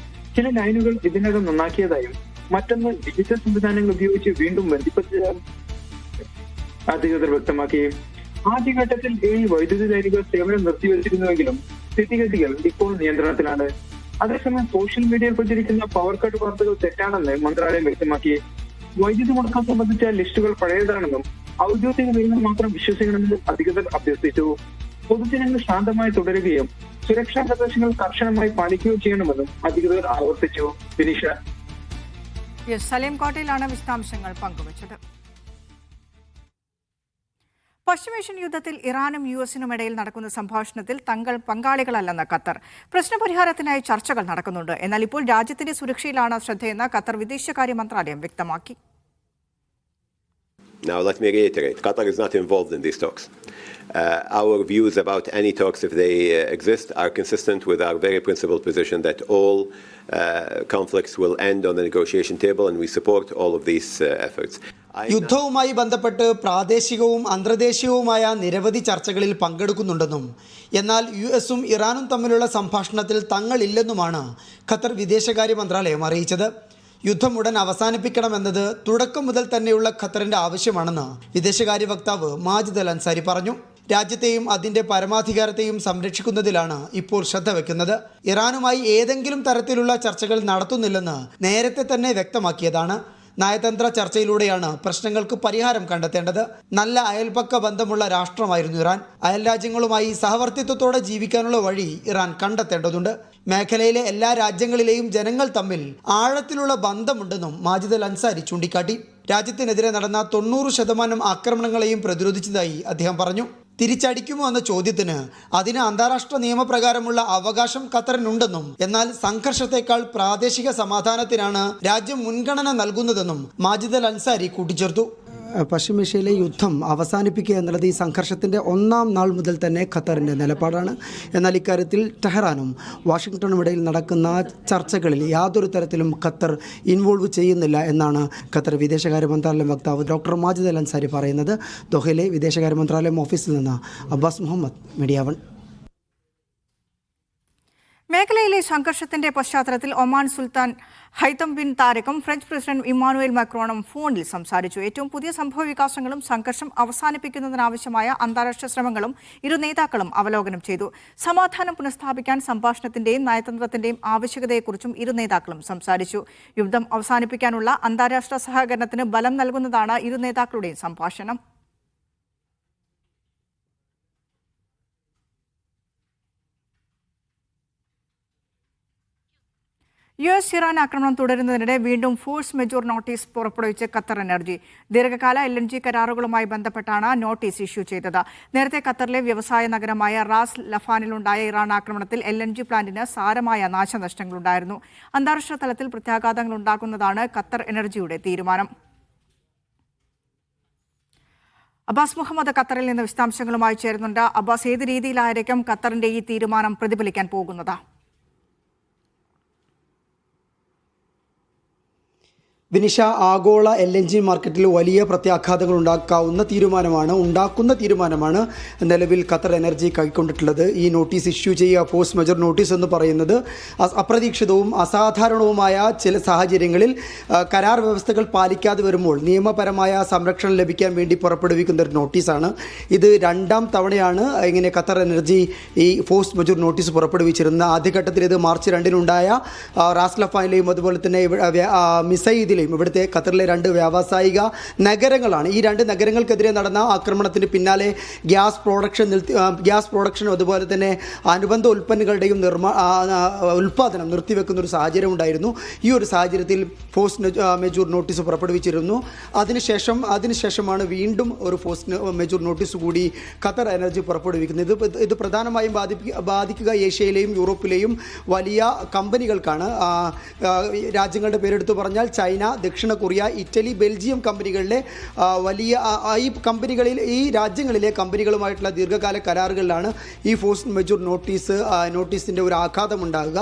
S3: ചില ലൈനുകൾ ഇതിനകം നന്നാക്കിയതായും മറ്റൊന്ന് ഡിജിറ്റൽ സംവിധാനങ്ങൾ ഉപയോഗിച്ച് വീണ്ടും ബന്ധിപ്പിച്ചതായും അധികൃതർ വ്യക്തമാക്കി. ആദ്യഘട്ടത്തിൽ ഈ വൈദ്യുതി ലൈനുകൾ സേവനം നിർത്തിവെച്ചിരുന്നുവെങ്കിലും സ്ഥിതിഗതികൾ ഇപ്പോൾ നിയന്ത്രണത്തിലാണ്. അതേസമയം സോഷ്യൽ മീഡിയയിൽ പ്രചരിക്കുന്ന പവർ കട്ട് വാർത്തകൾ തെറ്റാണെന്ന് മന്ത്രാലയം വ്യക്തമാക്കി. വൈദ്യുതി മുടക്കം സംബന്ധിച്ച ലിസ്റ്റുകൾ പഴയതാണെന്നും ഔദ്യോഗിക വിവരങ്ങൾ മാത്രം വിശ്വസിക്കണമെന്നും അധികൃതർ അഭ്യർത്ഥിച്ചു. പൊതുജനങ്ങൾ ശാന്തമായി തുടരുകയും സുരക്ഷാ നിർദ്ദേശങ്ങൾ കർശനമായി പാലിക്കുകയും ചെയ്യണമെന്നും അധികൃതർ ആവർത്തിച്ചു. ബിനിഷ,
S1: സലീം കോട്ടയിലാണ് വിശദാംശങ്ങൾ പങ്കുവച്ചത്. പശ്ചിമേഷ്യൻ യുദ്ധത്തിൽ ഇറാനും യുഎസിനും ഇടയിൽ നടക്കുന്ന സംഭാഷണത്തിൽ തങ്ങൾ പങ്കാളികളല്ലെന്ന് ഖത്തർ. പ്രശ്നപരിഹാരത്തിനായി ചർച്ചകൾ നടക്കുന്നുണ്ട്. എന്നാൽ ഇപ്പോൾ രാജ്യത്തിന്റെ സുരക്ഷയിലാണ് ശ്രദ്ധയെന്ന് ഖത്തർ വിദേശകാര്യ മന്ത്രാലയം വ്യക്തമാക്കി.
S4: Now, let me reiterate, Qatar is not involved in these talks. Our views about any talks, if they exist, are consistent with our very principled position that all conflicts will end on the negotiation table, and we support all of these efforts.
S5: യുദ്ധവുമായി ബന്ധപ്പെട്ട് പ്രാദേശികവും അന്തർദേശീയവുമായ നിരവധി ചർച്ചകളിൽ പങ്കെടുക്കുന്നുണ്ടെന്നും എന്നാൽ യുഎസും ഇറാനും തമ്മിലുള്ള സംഭാഷണത്തിൽ തങ്ങളില്ലെന്നുമാണ് ഖത്തർ വിദേശകാര്യ മന്ത്രാലയം അറിയിച്ചത്. യുദ്ധം ഉടൻ അവസാനിപ്പിക്കണമെന്നത് തുടക്കം മുതൽ തന്നെയുള്ള ഖത്തറിൻ്റെ ആവശ്യമാണെന്ന് വിദേശകാര്യ വക്താവ് മാജിദ് അൽ അൻസാരി പറഞ്ഞു. രാജ്യത്തെയും അതിൻ്റെ പരമാധികാരത്തെയും സംരക്ഷിക്കുന്നതിലാണ് ഇപ്പോൾ ശ്രദ്ധ വയ്ക്കുന്നത്. ഇറാനുമായി ഏതെങ്കിലും തരത്തിലുള്ള ചർച്ചകൾ നടത്തുന്നില്ലെന്ന് നേരത്തെ തന്നെ വ്യക്തമാക്കിയതാണ്. നയതന്ത്ര ചർച്ചയിലൂടെയാണ് പ്രശ്നങ്ങൾക്ക് പരിഹാരം കണ്ടെത്തേണ്ടത്. നല്ല അയൽപക്ക ബന്ധമുള്ള രാഷ്ട്രമായിരുന്നു ഇറാൻ. അയൽ രാജ്യങ്ങളുമായി സഹവർത്തിത്വത്തോടെ ജീവിക്കാനുള്ള വഴി ഇറാൻ കണ്ടെത്തേണ്ടതുണ്ട്. മേഖലയിലെ എല്ലാ രാജ്യങ്ങളിലെയും ജനങ്ങൾ തമ്മിൽ ആഴത്തിലുള്ള ബന്ധമുണ്ടെന്നും മാജിദ് അൽ അൻസാരി ചൂണ്ടിക്കാട്ടി. രാജ്യത്തിനെതിരെ നടന്ന 90% ആക്രമണങ്ങളെയും പ്രതിരോധിച്ചതായി അദ്ദേഹം പറഞ്ഞു. തിരിച്ചടിക്കുമോ എന്ന ചോദ്യത്തിന് അതിന് അന്താരാഷ്ട്ര നിയമപ്രകാരമുള്ള അവകാശം ഖത്തറിനുണ്ടെന്നും എന്നാൽ സംഘർഷത്തെക്കാൾ പ്രാദേശിക സമാധാനത്തിനാണ് രാജ്യം മുൻഗണന നൽകുന്നതെന്നും മാജിദ് അൽ അൻസാരി കൂട്ടിച്ചേർത്തു. പശ്ചിമേഷ്യയിലെ യുദ്ധം അവസാനിപ്പിക്കുക എന്നുള്ളത് ഈ സംഘർഷത്തിൻ്റെ ഒന്നാം നാൾ മുതൽ തന്നെ ഖത്തറിൻ്റെ നിലപാടാണ്. എന്നാൽ ഇക്കാര്യത്തിൽ ടെഹ്റാനും വാഷിങ്ടണും ഇടയിൽ നടക്കുന്ന ചർച്ചകളിൽ യാതൊരു തരത്തിലും ഖത്തർ ഇൻവോൾവ് ചെയ്യുന്നില്ല എന്നാണ് ഖത്തർ വിദേശകാര്യ മന്ത്രാലയം വക്താവ് ഡോക്ടർ മാജിദ് അൽ അൻസാരി പറയുന്നത്. ദോഹയിലെ വിദേശകാര്യ മന്ത്രാലയം ഓഫീസിൽ നിന്ന് അബ്ബാസ് മുഹമ്മദ്, മീഡിയ വൺ.
S1: മേഖലയിലെ സംഘർഷത്തിന്റെ പശ്ചാത്തലത്തിൽ ഒമാൻ സുൽത്താൻ ഹൈതം ബിൻ താരിഖും ഫ്രഞ്ച് പ്രസിഡന്റ് ഇമ്മാനുവേൽ മാക്രോണും ഫോണിൽ സംസാരിച്ചു. ഏറ്റവും പുതിയ സംഭവവികാസങ്ങളും സംഘർഷം അവസാനിപ്പിക്കുന്നതിനാവശ്യമായ അന്താരാഷ്ട്ര ശ്രമങ്ങളും ഇരു നേതാക്കളും അവലോകനം ചെയ്തു. സമാധാനം പുനഃസ്ഥാപിക്കാൻ സംഭാഷണത്തിന്റെയും നയതന്ത്രത്തിന്റെയും ആവശ്യകതയെക്കുറിച്ചും ഇരു നേതാക്കളും സംസാരിച്ചു. യുദ്ധം അവസാനിപ്പിക്കാനുള്ള അന്താരാഷ്ട്ര സഹകരണത്തിന് ബലം നൽകുന്നതാണ് ഇരു നേതാക്കളുടെയും സംഭാഷണം. US ഇറാൻ ആക്രമണം തുടരുന്നതിനിടെ വീണ്ടും ഫോഴ്സ് മെജൂർ നോട്ടീസ് പുറപ്പെടുവിച്ച് ഖത്തർ എനർജി. ദീർഘകാല LNG കരാറുകളുമായി ബന്ധപ്പെട്ടാണ് നോട്ടീസ് ഇഷ്യൂ ചെയ്തത്. നേരത്തെ ഖത്തറിലെ വ്യവസായ നഗരമായ റാസ് ലഫാനിലുണ്ടായ ഇറാൻ ആക്രമണത്തിൽ LNG പ്ലാന്റിന് സാരമായ നാശനഷ്ടങ്ങളുണ്ടായിരുന്നു. അന്താരാഷ്ട്ര തലത്തിൽ പ്രത്യാഘാതങ്ങൾ ഉണ്ടാക്കുന്നതാണ് ഖത്തർ എനർജിയുടെ തീരുമാനം. അബ്ബാസ് മുഹമ്മദ് ഖത്തറിൽ നിന്ന് വിശദാംശങ്ങളുമായി ചേരുന്നുണ്ട്. അബ്ബാസ്, ഏത് രീതിയിലായിരിക്കും ഖത്തറിന്റെ ഈ തീരുമാനം പ്രതിഫലിക്കാൻ പോകുന്നത്?
S5: വിനിഷ, ആഗോള LNG മാർക്കറ്റിൽ വലിയ പ്രത്യാഘാതങ്ങൾ ഉണ്ടാക്കുന്ന തീരുമാനമാണ് നിലവിൽ ഖത്തർ എനർജി കൈക്കൊണ്ടിട്ടുള്ളത്. ഈ നോട്ടീസ് ഇഷ്യൂ ചെയ്യുക, ഫോഴ്സ് മെജർ നോട്ടീസ് എന്ന് പറയുന്നത് അപ്രതീക്ഷിതവും അസാധാരണവുമായ ചില സാഹചര്യങ്ങളിൽ കരാർ വ്യവസ്ഥകൾ പാലിക്കാതെ വരുമ്പോൾ നിയമപരമായ സംരക്ഷണം ലഭിക്കാൻ വേണ്ടി പുറപ്പെടുവിക്കുന്ന ഒരു നോട്ടീസാണ്. ഇത് രണ്ടാം തവണയാണ് ഇങ്ങനെ ഖത്തർ എനർജി ഈ ഫോഴ്സ് മെജർ നോട്ടീസ് പുറപ്പെടുവിച്ചിരുന്നത്. ആദ്യഘട്ടത്തിൽ ഇത് മാർച്ച് 2-നുണ്ടായ റാസ് ലഫാനിലെയും അതുപോലെ തന്നെ മിസൈദിലെയും ഇവിടുത്തെ ഖത്തറിലെ രണ്ട് വ്യാവസായിക നഗരങ്ങളാണ്. ഈ രണ്ട് നഗരങ്ങൾക്കെതിരെ നടന്ന ആക്രമണത്തിന് പിന്നാലെ ഗ്യാസ് പ്രൊഡക്ഷനും അതുപോലെ തന്നെ അനുബന്ധ ഉൽപ്പന്നങ്ങളുടെയും ഉൽപ്പാദനം നിർത്തിവെക്കുന്ന ഒരു സാഹചര്യം ഉണ്ടായിരുന്നു. ഈ ഒരു സാഹചര്യത്തിൽ ഫോഴ്സ് മെജൂർ നോട്ടീസ് പുറപ്പെടുവിച്ചിരുന്നു. അതിനുശേഷമാണ് വീണ്ടും ഒരു ഫോഴ്സ് മെജൂർ നോട്ടീസ് കൂടി ഖത്തർ എനർജി പുറപ്പെടുവിക്കുന്നത്. ഇത് പ്രധാനമായും ബാധിക്കുക ഏഷ്യയിലെയും യൂറോപ്പിലെയും വലിയ കമ്പനികൾക്കാണ്. രാജ്യങ്ങളുടെ പേരെടുത്ത് പറഞ്ഞാൽ ചൈന, ദക്ഷിണ കൊറിയ, ഇറ്റലി, ബെൽജിയം കമ്പനികളിലെ ഈ രാജ്യങ്ങളിലെ കമ്പനികളുമായിട്ടുള്ള ദീർഘകാല കരാറുകളിലാണ് ഈ ഫോഴ്സ് മെജൂർ നോട്ടീസിൻ്റെ ഒരു ആഘാതം ഉണ്ടാകുക.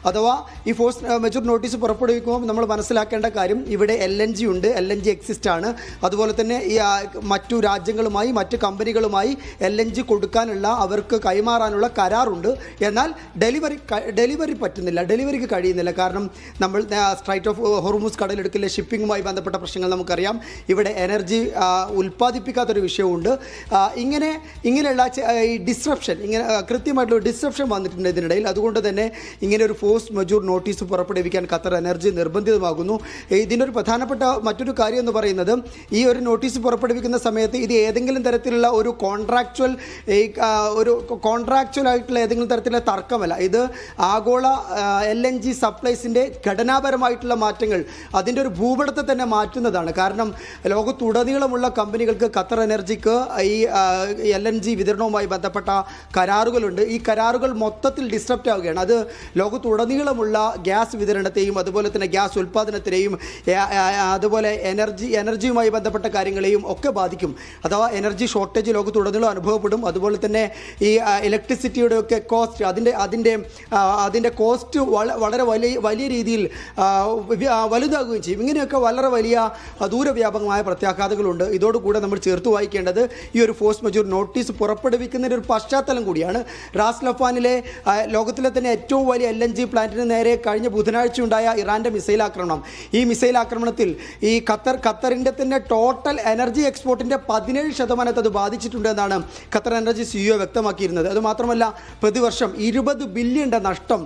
S5: അഥവാ ഈ ഫോഴ്സ് മെജൂർ നോട്ടീസ് പുറപ്പെടുവിക്കുമ്പോൾ നമ്മൾ മനസ്സിലാക്കേണ്ട കാര്യം, ഇവിടെ LNG ഉണ്ട്, LNG എക്സിസ്റ്റ് ആണ്. അതുപോലെ തന്നെ ഈ മറ്റു രാജ്യങ്ങളുമായി മറ്റ് കമ്പനികളുമായി LNG കൊടുക്കാനുള്ള, അവർക്ക് കൈമാറാനുള്ള കരാറുണ്ട്. എന്നാൽ ഡെലിവറിക്ക് കഴിയുന്നില്ല. കാരണം നമ്മൾ സ്ട്രൈറ്റ് ഓഫ് ഹോർമുസ് കടലെടുക്കൽ ഷിപ്പിങ്ങുമായി ബന്ധപ്പെട്ട പ്രശ്നങ്ങൾ നമുക്കറിയാം. ഇവിടെ എനർജി ഉൽപ്പാദിപ്പിക്കാത്തൊരു വിഷയമുണ്ട്. ഇങ്ങനെയുള്ള ഈ ഡിസ്റപ്ഷൻ, കൃത്യമായിട്ടുള്ള ഡിസ്റപ്ഷൻ വന്നിട്ടുണ്ട് ഇതിനിടയിൽ. അതുകൊണ്ട് തന്നെ ഇങ്ങനെ ഒരു ഫോഴ്സ് മെജൂർ നോട്ടീസ് പുറപ്പെടുവിക്കാൻ ഖത്തർ എനർജി നിർബന്ധിതമാകുന്നു. ഇതിനൊരു പ്രധാനപ്പെട്ട മറ്റൊരു കാര്യം എന്ന് പറയുന്നത്, ഈ ഒരു നോട്ടീസ് പുറപ്പെടുവിക്കുന്ന സമയത്ത് ഇത് ഏതെങ്കിലും തരത്തിലുള്ള ഒരു കോൺട്രാക്ച്വൽ ആയിട്ടുള്ള ഏതെങ്കിലും തരത്തിലുള്ള തർക്കമല്ല. ഇത് ആഗോള LNG സപ്ലൈസിൻ്റെ ഘടനാപരമായിട്ടുള്ള മാറ്റങ്ങൾ, അതിൻ്റെ ഒരു ഭൂപടത്തെ തന്നെ മാറ്റുന്നതാണ്. കാരണം ലോകത്തുടനീളമുള്ള കമ്പനികൾക്ക് ഖത്തർ എനർജിക്ക് ഈ LNG വിതരണവുമായി ബന്ധപ്പെട്ട കരാറുകളുണ്ട്. ഈ കരാറുകൾ മൊത്തത്തിൽ ഡിസ്റപ്റ്റ് ആവുകയാണ്. അത് ലോകത്തുടനീളമുള്ള ഗ്യാസ് വിതരണത്തെയും അതുപോലെ തന്നെ ഗ്യാസ് ഉൽപ്പാദനത്തിനെയും അതുപോലെ എനർജിയുമായി ബന്ധപ്പെട്ട കാര്യങ്ങളെയും ഒക്കെ ബാധിക്കും. അഥവാ എനർജി ഷോർട്ടേജ് ലോകത്തുടനീളം അനുഭവപ്പെടും. അതുപോലെ തന്നെ ഈ ഇലക്ട്രിസിറ്റിയുടെ ഒക്കെ കോസ്റ്റ്, അതിൻ്റെ കോസ്റ്റ് വളരെ വലിയ രീതിയിൽ വലുതാകുകയും ചെയ്യും. ഇങ്ങനെയൊക്കെ വളരെ വലിയ ദൂരവ്യാപകമായ പ്രത്യാഘാതങ്ങളുണ്ട്. ഇതോടുകൂടെ നമ്മൾ ചേർത്ത് വായിക്കേണ്ടത് ഈ ഒരു ഫോഴ്സ് മെജൂർ നോട്ടീസ് പുറപ്പെടുവിക്കുന്നതിൻ്റെ ഒരു പശ്ചാത്തലം കൂടിയാണ്. റാസ് ലഫാനിലെ ലോകത്തിലെ തന്നെ ഏറ്റവും വലിയ LNG പ്ലാന്റിന് നേരെ കഴിഞ്ഞ ബുധനാഴ്ച ഉണ്ടായ ഇറാൻ്റെ മിസൈൽ ആക്രമണം. ഈ മിസൈൽ ആക്രമണത്തിൽ ഈ ഖത്തറിൻ്റെ തന്നെ ടോട്ടൽ എനർജി എക്സ്പോർട്ടിൻ്റെ 17% അത് ബാധിച്ചിട്ടുണ്ട് എന്നാണ് ഖത്തർ എനർജി CEO വ്യക്തമാക്കിയിരുന്നത്. അതുമാത്രമല്ല, പ്രതിവർഷം 20 ബില്യൺ നഷ്ടം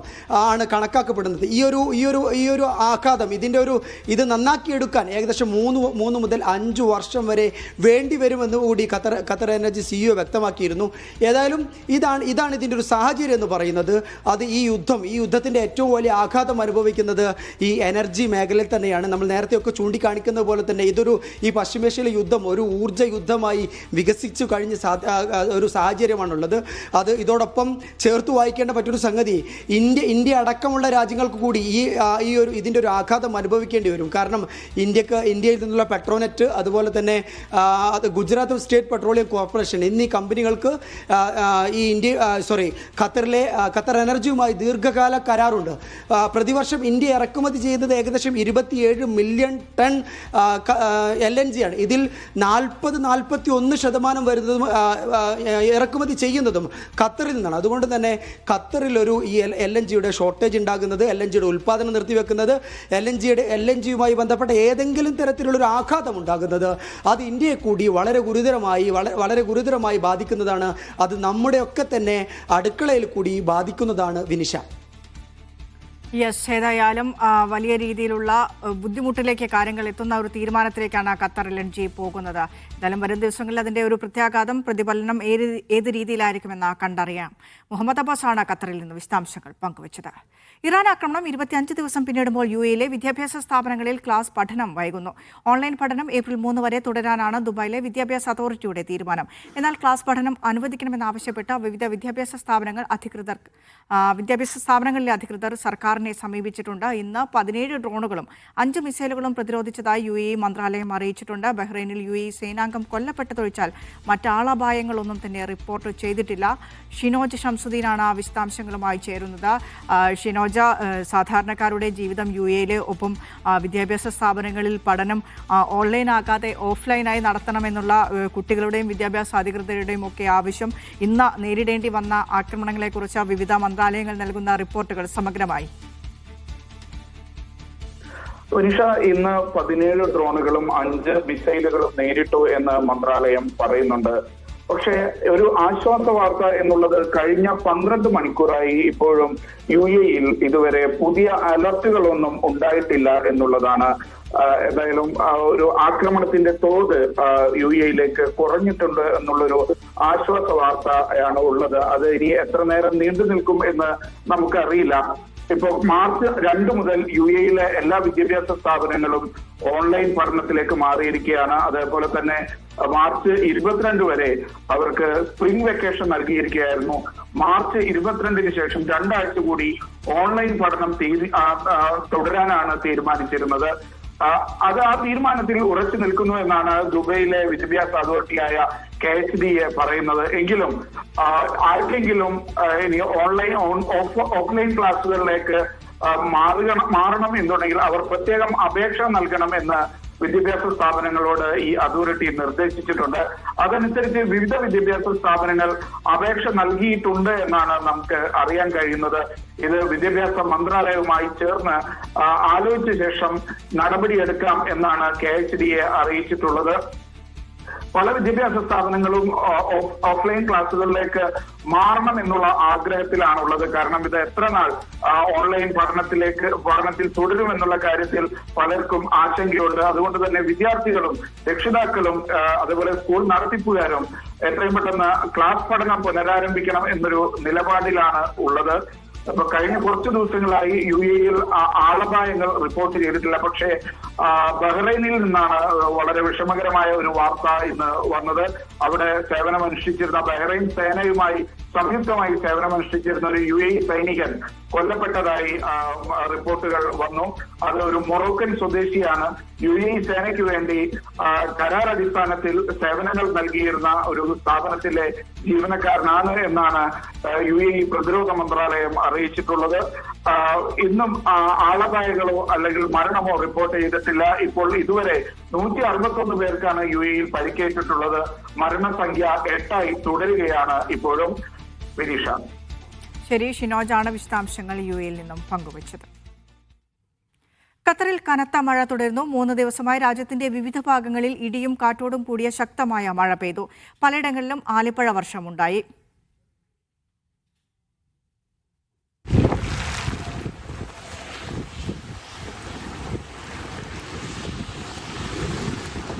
S5: ആണ് കണക്കാക്കപ്പെടുന്നത്. ഈ ഒരു ആഘാതം, ഇത് നന്നാക്കിയെടുക്കാൻ ഏകദേശം 3 മുതൽ 5 വർഷം വരെ വേണ്ടി വരുമെന്ന് കൂടി ഖത്തർ എനർജി CEO വ്യക്തമാക്കിയിരുന്നു. ഏതായാലും ഇതാണ് ഇതിൻ്റെ ഒരു സാഹചര്യം എന്ന് പറയുന്നത്. അത് ഈ യുദ്ധത്തിൻ്റെ ഏറ്റവും വലിയ ആഘാതം അനുഭവിക്കുന്നത് ഈ എനർജി മേഖലയിൽ തന്നെയാണ്. നമ്മൾ നേരത്തെയൊക്കെ ചൂണ്ടിക്കാണിക്കുന്നത് പോലെ തന്നെ ഈ പശ്ചിമേഷ്യയിലെ യുദ്ധം ഒരു ഊർജ്ജ യുദ്ധമായി വികസിച്ചു കഴിഞ്ഞ ഒരു സാഹചര്യമാണുള്ളത്. അത് ഇതോടൊപ്പം ചേർത്ത് വായിക്കേണ്ട മറ്റൊരു സംഗതി, ഇന്ത്യ അടക്കമുള്ള രാജ്യങ്ങൾക്ക് കൂടി ഇതിൻ്റെ ഒരു ആഘാതം അനുഭവിക്കേണ്ടി വരും. കാരണം ഇന്ത്യയിൽ നിന്നുള്ള പെട്രോനെറ്റ്, അതുപോലെ തന്നെ ഗുജറാത്ത് സ്റ്റേറ്റ് പെട്രോളിയം കോർപ്പറേഷൻ എന്നീ കമ്പനികൾക്ക് ഖത്തർ എനർജിയുമായി ദീർഘകാല കരാറുണ്ട്. പ്രതിവർഷം ഇന്ത്യ ഇറക്കുമതി ചെയ്യുന്നത് ഏകദേശം 27 മില്യൺ ടൺ LNG ആണ്. ഇതിൽ 41% വരുന്നതും ഇറക്കുമതി ചെയ്യുന്നതും ഖത്തറിൽ നിന്നാണ്. അതുകൊണ്ട് തന്നെ ഖത്തറിലൊരു ഈ LNGയുടെ ഷോർട്ടേജ് ഉണ്ടാകുന്നത്, LNGയുടെ ഉൽപ്പാദനം നിർത്തിവെക്കുന്നത്, LNGയുമായി ബന്ധപ്പെട്ട ഏതെങ്കിലും തരത്തിലുള്ളൊരു ആഘാതം ഉണ്ടാകുന്നത് അത് ഇന്ത്യയെ കൂടി വളരെ ഗുരുതരമായി ബാധിക്കുന്നതാണ്. അത് നമ്മുടെയൊക്കെ തന്നെ അടുക്കളയിൽ കൂടി ബാധിക്കുന്നതാണ് വിനിഷ.
S1: യെസ്, ഏതായാലും വലിയ രീതിയിലുള്ള ബുദ്ധിമുട്ടിലേക്ക് കാര്യങ്ങൾ എത്തുന്ന ഒരു തീരുമാനത്തിലേക്കാണ് ഖത്തർ LNG പോകുന്നത്. എന്തായാലും വരും ദിവസങ്ങളിൽ അതിൻ്റെ ഒരു പ്രത്യാഘാതം, പ്രതിഫലനം ഏത് രീതിയിലായിരിക്കുമെന്ന് കണ്ടറിയാം. മുഹമ്മദ് അബ്ബാസ് ആണ് ഖത്തറിൽ നിന്ന് വിശദാംശങ്ങൾ പങ്കുവച്ചത്. ഇറാൻ ആക്രമണം 25 ദിവസം പിന്നിടുമ്പോൾ UAE വിദ്യാഭ്യാസ സ്ഥാപനങ്ങളിൽ ക്ലാസ് പഠനം വൈകുന്നു. ഓൺലൈൻ പഠനം ഏപ്രിൽ 3 വരെ തുടരാനാണ് ദുബായിലെ വിദ്യാഭ്യാസ അതോറിറ്റിയുടെ തീരുമാനം. എന്നാൽ ക്ലാസ് പഠനം അനുവദിക്കണമെന്നാവശ്യപ്പെട്ട് വിവിധ വിദ്യാഭ്യാസ സ്ഥാപനങ്ങളിലെ അധികൃതർ സർക്കാരിനെ സമീപിച്ചിട്ടുണ്ട്. ഇന്ന് 17 ഡ്രോണുകളും 5 മിസൈലുകളും പ്രതിരോധിച്ചതായി UAE മന്ത്രാലയം അറിയിച്ചിട്ടുണ്ട്. ബഹ്റൈനിൽ UAE സേനാംഗം കൊല്ലപ്പെട്ടതൊഴിച്ചാൽ മറ്റാളപായങ്ങളൊന്നും തന്നെ റിപ്പോർട്ട് ചെയ്തിട്ടില്ല. ഷിനോജ് ഷംസുദ്ദീനാണ് വിശദാംശങ്ങളുമായി ചേരുന്നത്. ഷിനോജ, സാധാരണക്കാരുടെ ജീവിതം UAE ഒപ്പം വിദ്യാഭ്യാസ സ്ഥാപനങ്ങളിൽ പഠനം ഓൺലൈൻ ആകാതെ ഓഫ്ലൈനായി നടത്തണമെന്നുള്ള കുട്ടികളുടെയും വിദ്യാഭ്യാസ അധികൃതരുടെയും ഒക്കെ ആവശ്യം, ഇന്ന് നേരിടേണ്ടി വന്ന ആക്രമണങ്ങളെക്കുറിച്ച് വിവിധ മന്ത്രാലയങ്ങൾ നൽകുന്ന റിപ്പോർട്ടുകൾ സമഗ്രമായി.
S6: ഒനിഷ, ഇന്ന് 17 ഡ്രോണുകളും 5 മിസൈലുകളും നേരിട്ടു എന്ന് മന്ത്രാലയം പറയുന്നുണ്ട്. പക്ഷേ ഒരു ആശ്വാസ വാർത്ത എന്നുള്ളത് കഴിഞ്ഞ 12 മണിക്കൂറായി ഇപ്പോഴും UAE-യിൽ ഇതുവരെ പുതിയ അലർട്ടുകളൊന്നും ഉണ്ടായിട്ടില്ല എന്നുള്ളതാണ്. ഏതായാലും ഒരു ആക്രമണത്തിന്റെ തോത് UAE-ലേക്ക് കുറഞ്ഞിട്ടുണ്ട് എന്നുള്ളൊരു ആശ്വാസ വാർത്തയാണ് ഉള്ളത്. അത് ഇനി എത്ര നേരം നീണ്ടു നിൽക്കും എന്ന് നമുക്കറിയില്ല. ഇപ്പോൾ മാർച്ച് 2 മുതൽ UAE-യിലെ എല്ലാ വിദ്യാഭ്യാസ സ്ഥാപനങ്ങളും ഓൺലൈൻ പഠനത്തിലേക്ക് മാറിയിരിക്കുകയാണ്. അതേപോലെ തന്നെ മാർച്ച് 22 വരെ അവർക്ക് സ്പ്രിംഗ് വെക്കേഷൻ നൽകിയിരിക്കുകയായിരുന്നു. മാർച്ച് 22-ന് ശേഷം 2 ആഴ്ച കൂടി ഓൺലൈൻ പഠനം തുടരാനാണ് തീരുമാനിച്ചിരുന്നത്. അത് ആ തീരുമാനത്തിൽ ഉറച്ചു നിൽക്കുന്നു എന്നാണ് ദുബൈയിലെ വിദ്യാഭ്യാസ അതോറിറ്റിയായ KHDA പറയുന്നത്. എങ്കിലും ആർക്കെങ്കിലും ഇനി ഓഫ്ലൈൻ ക്ലാസ്സുകളിലേക്ക് മാറണം എന്നുണ്ടെങ്കിൽ അവർ പ്രത്യേകം അപേക്ഷ നൽകണം എന്ന് വിദ്യാഭ്യാസ സ്ഥാപനങ്ങളോട് ഈ അതോറിറ്റി നിർദ്ദേശിച്ചിട്ടുണ്ട്. അതനുസരിച്ച് വിവിധ വിദ്യാഭ്യാസ സ്ഥാപനങ്ങൾ അപേക്ഷ നൽകിയിട്ടുണ്ട് എന്നാണ് നമുക്ക് അറിയാൻ കഴിയുന്നത്. ഇത് വിദ്യാഭ്യാസ മന്ത്രാലയവുമായി ചേർന്ന് ആലോചിച്ച ശേഷം നടപടിയെടുക്കാം എന്നാണ് KHDA അറിയിച്ചിട്ടുള്ളത്. പല വിദ്യാഭ്യാസ സ്ഥാപനങ്ങളും ഓഫ്ലൈൻ ക്ലാസ്സുകളിലേക്ക് മാറണം എന്നുള്ള ആഗ്രഹത്തിലാണുള്ളത്. കാരണം ഇത് എത്ര നാൾ ഓൺലൈൻ പഠനത്തിൽ തുടരുമെന്നുള്ള കാര്യത്തിൽ പലർക്കും ആശങ്കയുണ്ട്. അതുകൊണ്ട് തന്നെ വിദ്യാർത്ഥികളും രക്ഷിതാക്കളും അതുപോലെ സ്കൂൾ നടത്തിപ്പുകാരും എത്രയും പെട്ടെന്ന് ക്ലാസ് പഠനം പുനരാരംഭിക്കണം എന്നൊരു നിലപാടിലാണ് ഉള്ളത്. അപ്പൊ കഴിഞ്ഞ കുറച്ചു ദിവസങ്ങളായി UAE-യിൽ ആളപായങ്ങൾ റിപ്പോർട്ട് ചെയ്തിട്ടില്ല. പക്ഷേ ബഹ്റൈനിൽ നിന്നാണ് വളരെ വിഷമകരമായ ഒരു വാർത്ത ഇന്ന് വന്നത്. അവിടെ സേവനമനുഷ്ഠിച്ചിരുന്ന ബഹ്റൈൻ സേനയുമായി സംയുക്തമായി സേവനമനുഷ്ഠിച്ചിരുന്ന ഒരു UAE സൈനികൻ കൊല്ലപ്പെട്ടതായി റിപ്പോർട്ടുകൾ വന്നു. അത് ഒരു മൊറോക്കൻ സ്വദേശിയാണ്. UAE സേനയ്ക്ക് വേണ്ടി കരാർ അടിസ്ഥാനത്തിൽ സേവനങ്ങൾ നൽകിയിരുന്ന ഒരു സ്ഥാപനത്തിലെ ജീവനക്കാരനാണ് എന്നാണ് UAE പ്രതിരോധ മന്ത്രാലയം അറിയിച്ചിട്ടുള്ളത്. ഇന്നും ആളപായങ്ങളോ അല്ലെങ്കിൽ മരണമോ റിപ്പോർട്ട് ചെയ്തിട്ടില്ല. ഇപ്പോൾ ഇതുവരെ 161 പേർക്കാണ് UAE-യിൽ പരിക്കേറ്റിട്ടുള്ളത്. മരണസംഖ്യ 8ആയി തുടരുകയാണ് ഇപ്പോഴും. വിനീഷ.
S1: ശരി, ഷിനോജാണ് വിശദാംശങ്ങൾ UAE-യിൽ നിന്നും പങ്കുവച്ചത്. ഖത്തറിൽ കനത്ത മഴ തുടരുന്നു. 3 ദിവസമായി രാജ്യത്തിന്റെ വിവിധ ഭാഗങ്ങളിൽ ഇടിയും കാറ്റോടും കൂടിയ ശക്തമായ മഴ പെയ്തു. പലയിടങ്ങളിലും ആലിപ്പഴ വർഷമുണ്ടായി.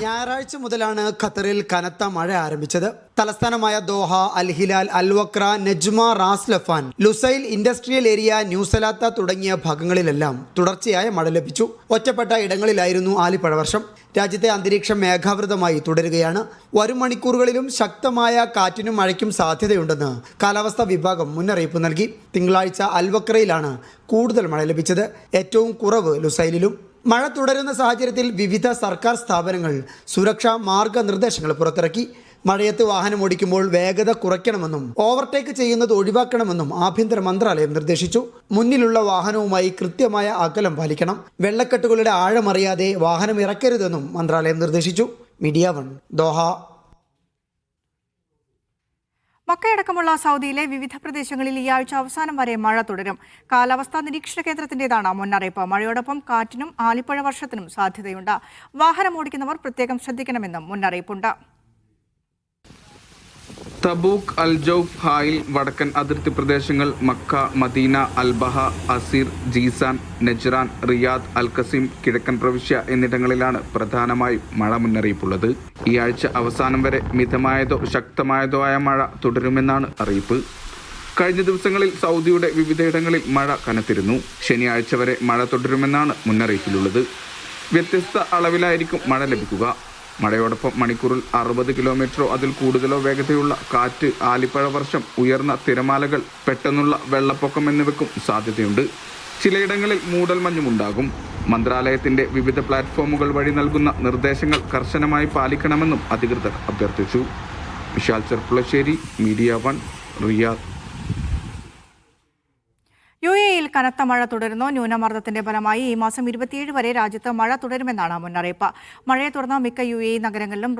S5: ഞായറാഴ്ച മുതലാണ് ഖത്തറിൽ കനത്ത മഴ ആരംഭിച്ചത്. തലസ്ഥാനമായ Doha, Al Hilal, Al Wakra, Nejma, Ras Laffan, Lusail, industrial area, new Salata തുടങ്ങിയ ഭാഗങ്ങളിലെല്ലാം തുടർച്ചയായ മഴ ലഭിച്ചു. ഒറ്റപ്പെട്ട ഇടങ്ങളിലായിരുന്നു ആലിപ്പഴവർഷം. രാജ്യത്തെ അന്തരീക്ഷം മേഘാവൃതമായി തുടരുകയാണ്. വരും മണിക്കൂറുകളിലും ശക്തമായ കാറ്റിനും മഴയ്ക്കും സാധ്യതയുണ്ടെന്ന് കാലാവസ്ഥാ വിഭാഗം മുന്നറിയിപ്പ് നൽകി. തിങ്കളാഴ്ച അൽ വക്രയിലാണ് കൂടുതൽ മഴ ലഭിച്ചത്. ഏറ്റവും കുറവ് ലുസൈലിലും. മഴ തുടരുന്ന സാഹചര്യത്തിൽ വിവിധ സർക്കാർ സ്ഥാപനങ്ങൾ സുരക്ഷാ മാർഗനിർദ്ദേശങ്ങൾ പുറത്തിറക്കി. മഴയത്ത് വാഹനം ഓടിക്കുമ്പോൾ വേഗത കുറയ്ക്കണമെന്നും ഓവർടേക്ക് ചെയ്യുന്നത് ഒഴിവാക്കണമെന്നും ആഭ്യന്തര മന്ത്രാലയം നിർദ്ദേശിച്ചു. മുന്നിലുള്ള വാഹനവുമായി കൃത്യമായ അകലം പാലിക്കണം. വെള്ളക്കെട്ടുകളുടെ ആഴമറിയാതെ വാഹനം ഇറക്കരുതെന്നും മന്ത്രാലയം നിർദ്ദേശിച്ചു. Media 1 Doha.
S1: മക്കയടക്കമുള്ള സൗദിയിലെ വിവിധ പ്രദേശങ്ങളിൽ ഈ ആഴ്ച അവസാനം വരെ മഴ തുടരും. കാലാവസ്ഥാ നിരീക്ഷണ കേന്ദ്രത്തിന്റേതാണ് മുന്നറിയിപ്പ്. മഴയോടൊപ്പം കാറ്റിനും ആലിപ്പഴ വർഷത്തിനും സാധ്യതയുണ്ട്. വാഹനം ഓടിക്കുന്നവർ പ്രത്യേകം ശ്രദ്ധിക്കണമെന്നും മുന്നറിയിപ്പുണ്ട്.
S7: തബൂക്ക്, അൽ ജൗഫ്, ഹായിൽ, വടക്കൻ അതിർത്തി പ്രദേശങ്ങൾ, Mecca, Medina, Al Baha, Asir, Jizan, Najran, Riyadh, Al Qassim, കിഴക്കൻ പ്രവിശ്യ എന്നിടങ്ങളിലാണ് പ്രധാനമായും മഴ മുന്നറിയിപ്പുള്ളത്. ഈ ആഴ്ച അവസാനം വരെ മിതമായതോ ശക്തമായതോ ആയ മഴ തുടരുമെന്നാണ് അറിയിപ്പ്. കഴിഞ്ഞ ദിവസങ്ങളിൽ സൗദിയുടെ വിവിധയിടങ്ങളിൽ മഴ കനത്തിരുന്നു. ശനിയാഴ്ച വരെ മഴ തുടരുമെന്നാണ് മുന്നറിയിപ്പിലുള്ളത്. വ്യത്യസ്ത അളവിലായിരിക്കും മഴ ലഭിക്കുക. മഴയോടൊപ്പം മണിക്കൂറിൽ 60 കിലോമീറ്ററോ അതിൽ കൂടുതലോ വേഗതയുള്ള കാറ്റ്, ആലിപ്പഴ വർഷം, ഉയർന്ന തിരമാലകൾ, പെട്ടെന്നുള്ള വെള്ളപ്പൊക്കം എന്നിവയ്ക്കും സാധ്യതയുണ്ട്. ചിലയിടങ്ങളിൽ മൂടൽമഞ്ഞുമുണ്ടാകും. മന്ത്രാലയത്തിന്റെ വിവിധ പ്ലാറ്റ്ഫോമുകൾ വഴി നൽകുന്ന നിർദ്ദേശങ്ങൾ കർശനമായി പാലിക്കണമെന്നും അധികൃതർ അഭ്യർത്ഥിച്ചു. Vishal Cherpulassery, media 1, Riyadh.
S1: UAE-യിൽ കനത്ത മഴ തുടരുന്നു. ന്യൂനമർദ്ദത്തിന്റെ ഫലമായി ഈ മാസം 27 വരെ രാജ്യത്ത് മഴ തുടരുമെന്നാണ് മുന്നറിയിപ്പ്. മഴയെ തുടർന്ന് മിക്ക UAE നഗരങ്ങളിലും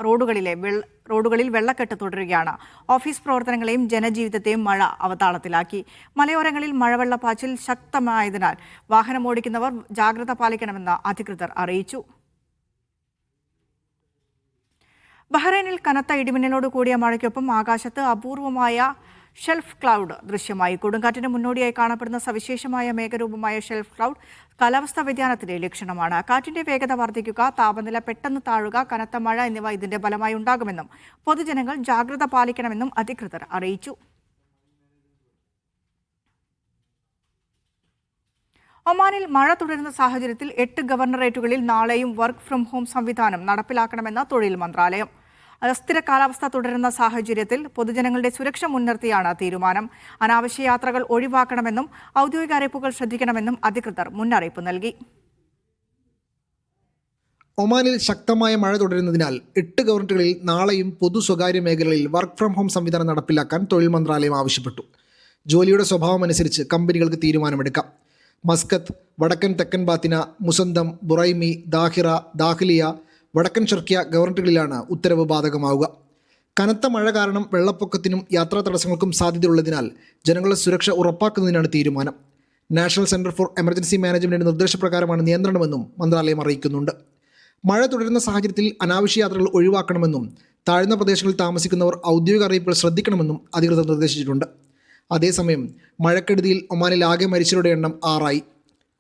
S1: റോഡുകളിൽ വെള്ളക്കെട്ട് തുടരുകയാണ്. ഓഫീസ് പ്രവർത്തനങ്ങളെയും ജനജീവിതത്തെയും മഴ അവതാളത്തിലാക്കി. മലയോരങ്ങളിൽ മഴവെള്ളപ്പാച്ചിൽ ശക്തമായതിനാൽ വാഹനമോടിക്കുന്നവർ ജാഗ്രത പാലിക്കണമെന്ന് അധികൃതർ അറിയിച്ചു. ബഹ്റൈനിൽ കനത്ത ഇടിമിന്നലോട് കൂടിയ മഴയ്ക്കൊപ്പം ആകാശത്ത് അപൂർവമായ ഷെൽഫ് ക്ലൗഡ് ദൃശ്യമായി. കൊടുങ്കാറ്റിന് മുന്നോടിയായി കാണപ്പെടുന്ന സവിശേഷമായ മേഘരൂപമായ ഷെൽഫ് ക്ലൗഡ് കാലാവസ്ഥാ വ്യതിയാനത്തിന്റെ ലക്ഷണമാണ്. കാറ്റിന്റെ വേഗത വർദ്ധിക്കുക, താപനില പെട്ടെന്ന് താഴുക, കനത്ത മഴ എന്നിവ ഇതിന്റെ ഫലമായി ഉണ്ടാകുമെന്നും പൊതുജനങ്ങൾ ജാഗ്രത പാലിക്കണമെന്നും അധികൃതർ അറിയിച്ചു. ഒമാനിൽ മഴ തുടരുന്ന സാഹചര്യത്തിൽ 8 ഗവർണറേറ്റുകളിൽ നാളെയും വർക്ക് ഫ്രം ഹോം സംവിധാനം നടപ്പിലാക്കണമെന്ന് തൊഴിൽ മന്ത്രാലയം. അസ്ഥിര കാലാവസ്ഥ തുടരുന്ന സാഹചര്യത്തിൽ പൊതുജനങ്ങളുടെ സുരക്ഷ മുൻനിർത്തിയാണ് തീരുമാനം. അനാവശ്യ യാത്രകൾ ഒഴിവാക്കണമെന്നും ഔദ്യോഗിക അറിയിപ്പുകൾ ശ്രദ്ധിക്കണമെന്നും അധികൃതർ മുന്നറിയിപ്പ് നൽകി.
S8: ഒമാനിൽ ശക്തമായ മഴ തുടരുന്നതിനാൽ 8 ഗവർണറേറ്റുകളിൽ നാളെയും പൊതു സ്വകാര്യ മേഖലകളിൽ വർക്ക് ഫ്രം ഹോം സംവിധാനം നടപ്പിലാക്കാൻ തൊഴിൽ മന്ത്രാലയം ആവശ്യപ്പെട്ടു. ജോലിയുടെ സ്വഭാവമനുസരിച്ച് കമ്പനികൾക്ക് തീരുമാനമെടുക്കാം. മസ്കത്ത്, വടക്കൻ തെക്കൻ Batinah, Musandam, Buraimi, Dhahirah, Dakhiliyah, വടക്കൻ ഷർക്കിയ ഗവർണറേറ്റുകളിലാണ് ഉത്തരവ് ബാധകമാവുക. കനത്ത മഴ കാരണം വെള്ളപ്പൊക്കത്തിനും യാത്രാ തടസ്സങ്ങൾക്കും സാധ്യതയുള്ളതിനാൽ ജനങ്ങളുടെ സുരക്ഷ ഉറപ്പാക്കുന്നതിനാണ് തീരുമാനം. നാഷണൽ സെന്റർ ഫോർ എമർജൻസി മാനേജ്മെന്റിന്റെ നിർദ്ദേശപ്രകാരമാണ് നിയന്ത്രണമെന്നും മന്ത്രാലയം അറിയിക്കുന്നുണ്ട്. മഴ തുടരുന്ന സാഹചര്യത്തിൽ അനാവശ്യ യാത്രകൾ ഒഴിവാക്കണമെന്നും താഴ്ന്ന പ്രദേശങ്ങളിൽ താമസിക്കുന്നവർ ഔദ്യോഗിക അറിയിപ്പുകൾ ശ്രദ്ധിക്കണമെന്നും അധികൃതർ നിർദ്ദേശിച്ചിട്ടുണ്ട്. അതേസമയം മഴക്കെടുതിയിൽ ഒമാനിൽ ആകെ മരിച്ചവരുടെ എണ്ണം 6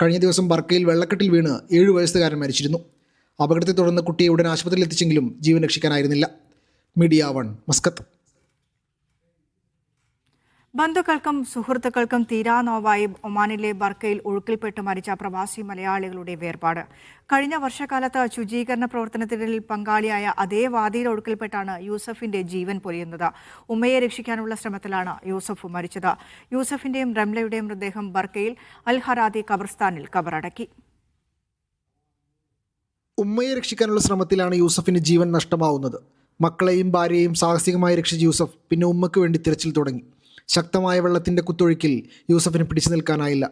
S8: കഴിഞ്ഞ ദിവസം ബർക്കയിൽ വെള്ളക്കെട്ടിൽ വീണ് 7 വയസ്സുകാരൻ മരിച്ചിരുന്നു. അപകടത്തെ തുടർന്ന് കുട്ടിയെ ഉടൻ ആശുപത്രിയിൽ എത്തിച്ചെങ്കിലും ജീവൻ രക്ഷിക്കാനായിരുന്നില്ല. Media 1 Muscat.
S1: ബന്ധുക്കൾക്കും സുഹൃത്തുക്കൾക്കും തീരാനോവായി ഒമാനിലെ ബർക്കയിൽ ഒഴുക്കിൽപ്പെട്ട് മരിച്ച പ്രവാസി മലയാളികളുടെ വേർപാട്. കഴിഞ്ഞ വർഷക്കാലത്ത് ശുചീകരണ പ്രവർത്തനത്തിൽ പങ്കാളിയായ അതേ വാദിയിൽ ഒഴുക്കിൽപ്പെട്ടാണ് യൂസഫിന്റെ ജീവൻ പൊലിയുന്നത്. ഉമ്മയെ രക്ഷിക്കാനുള്ള ശ്രമത്തിലാണ് യൂസഫ് മരിച്ചത്. യൂസഫിന്റെയും റംലയുടെയും മൃതദേഹം ബർക്കയിൽ അൽ ഹറാദി ഖബർസ്ഥാനിൽ കബറടക്കി.
S8: ഉമ്മയെ രക്ഷിക്കാനുള്ള ശ്രമത്തിലാണ് യൂസഫിന് ജീവൻ നഷ്ടമാവുന്നത്. മക്കളെയും ഭാര്യയെയും സാഹസികമായി രക്ഷിച്ച യൂസഫ് പിന്നെ ഉമ്മയ്ക്ക് വേണ്ടി തിരച്ചിൽ തുടങ്ങി. ശക്തമായ വെള്ളത്തിൻ്റെ കുത്തൊഴുക്കിൽ യൂസഫിന് പിടിച്ചു നിൽക്കാനായില്ല.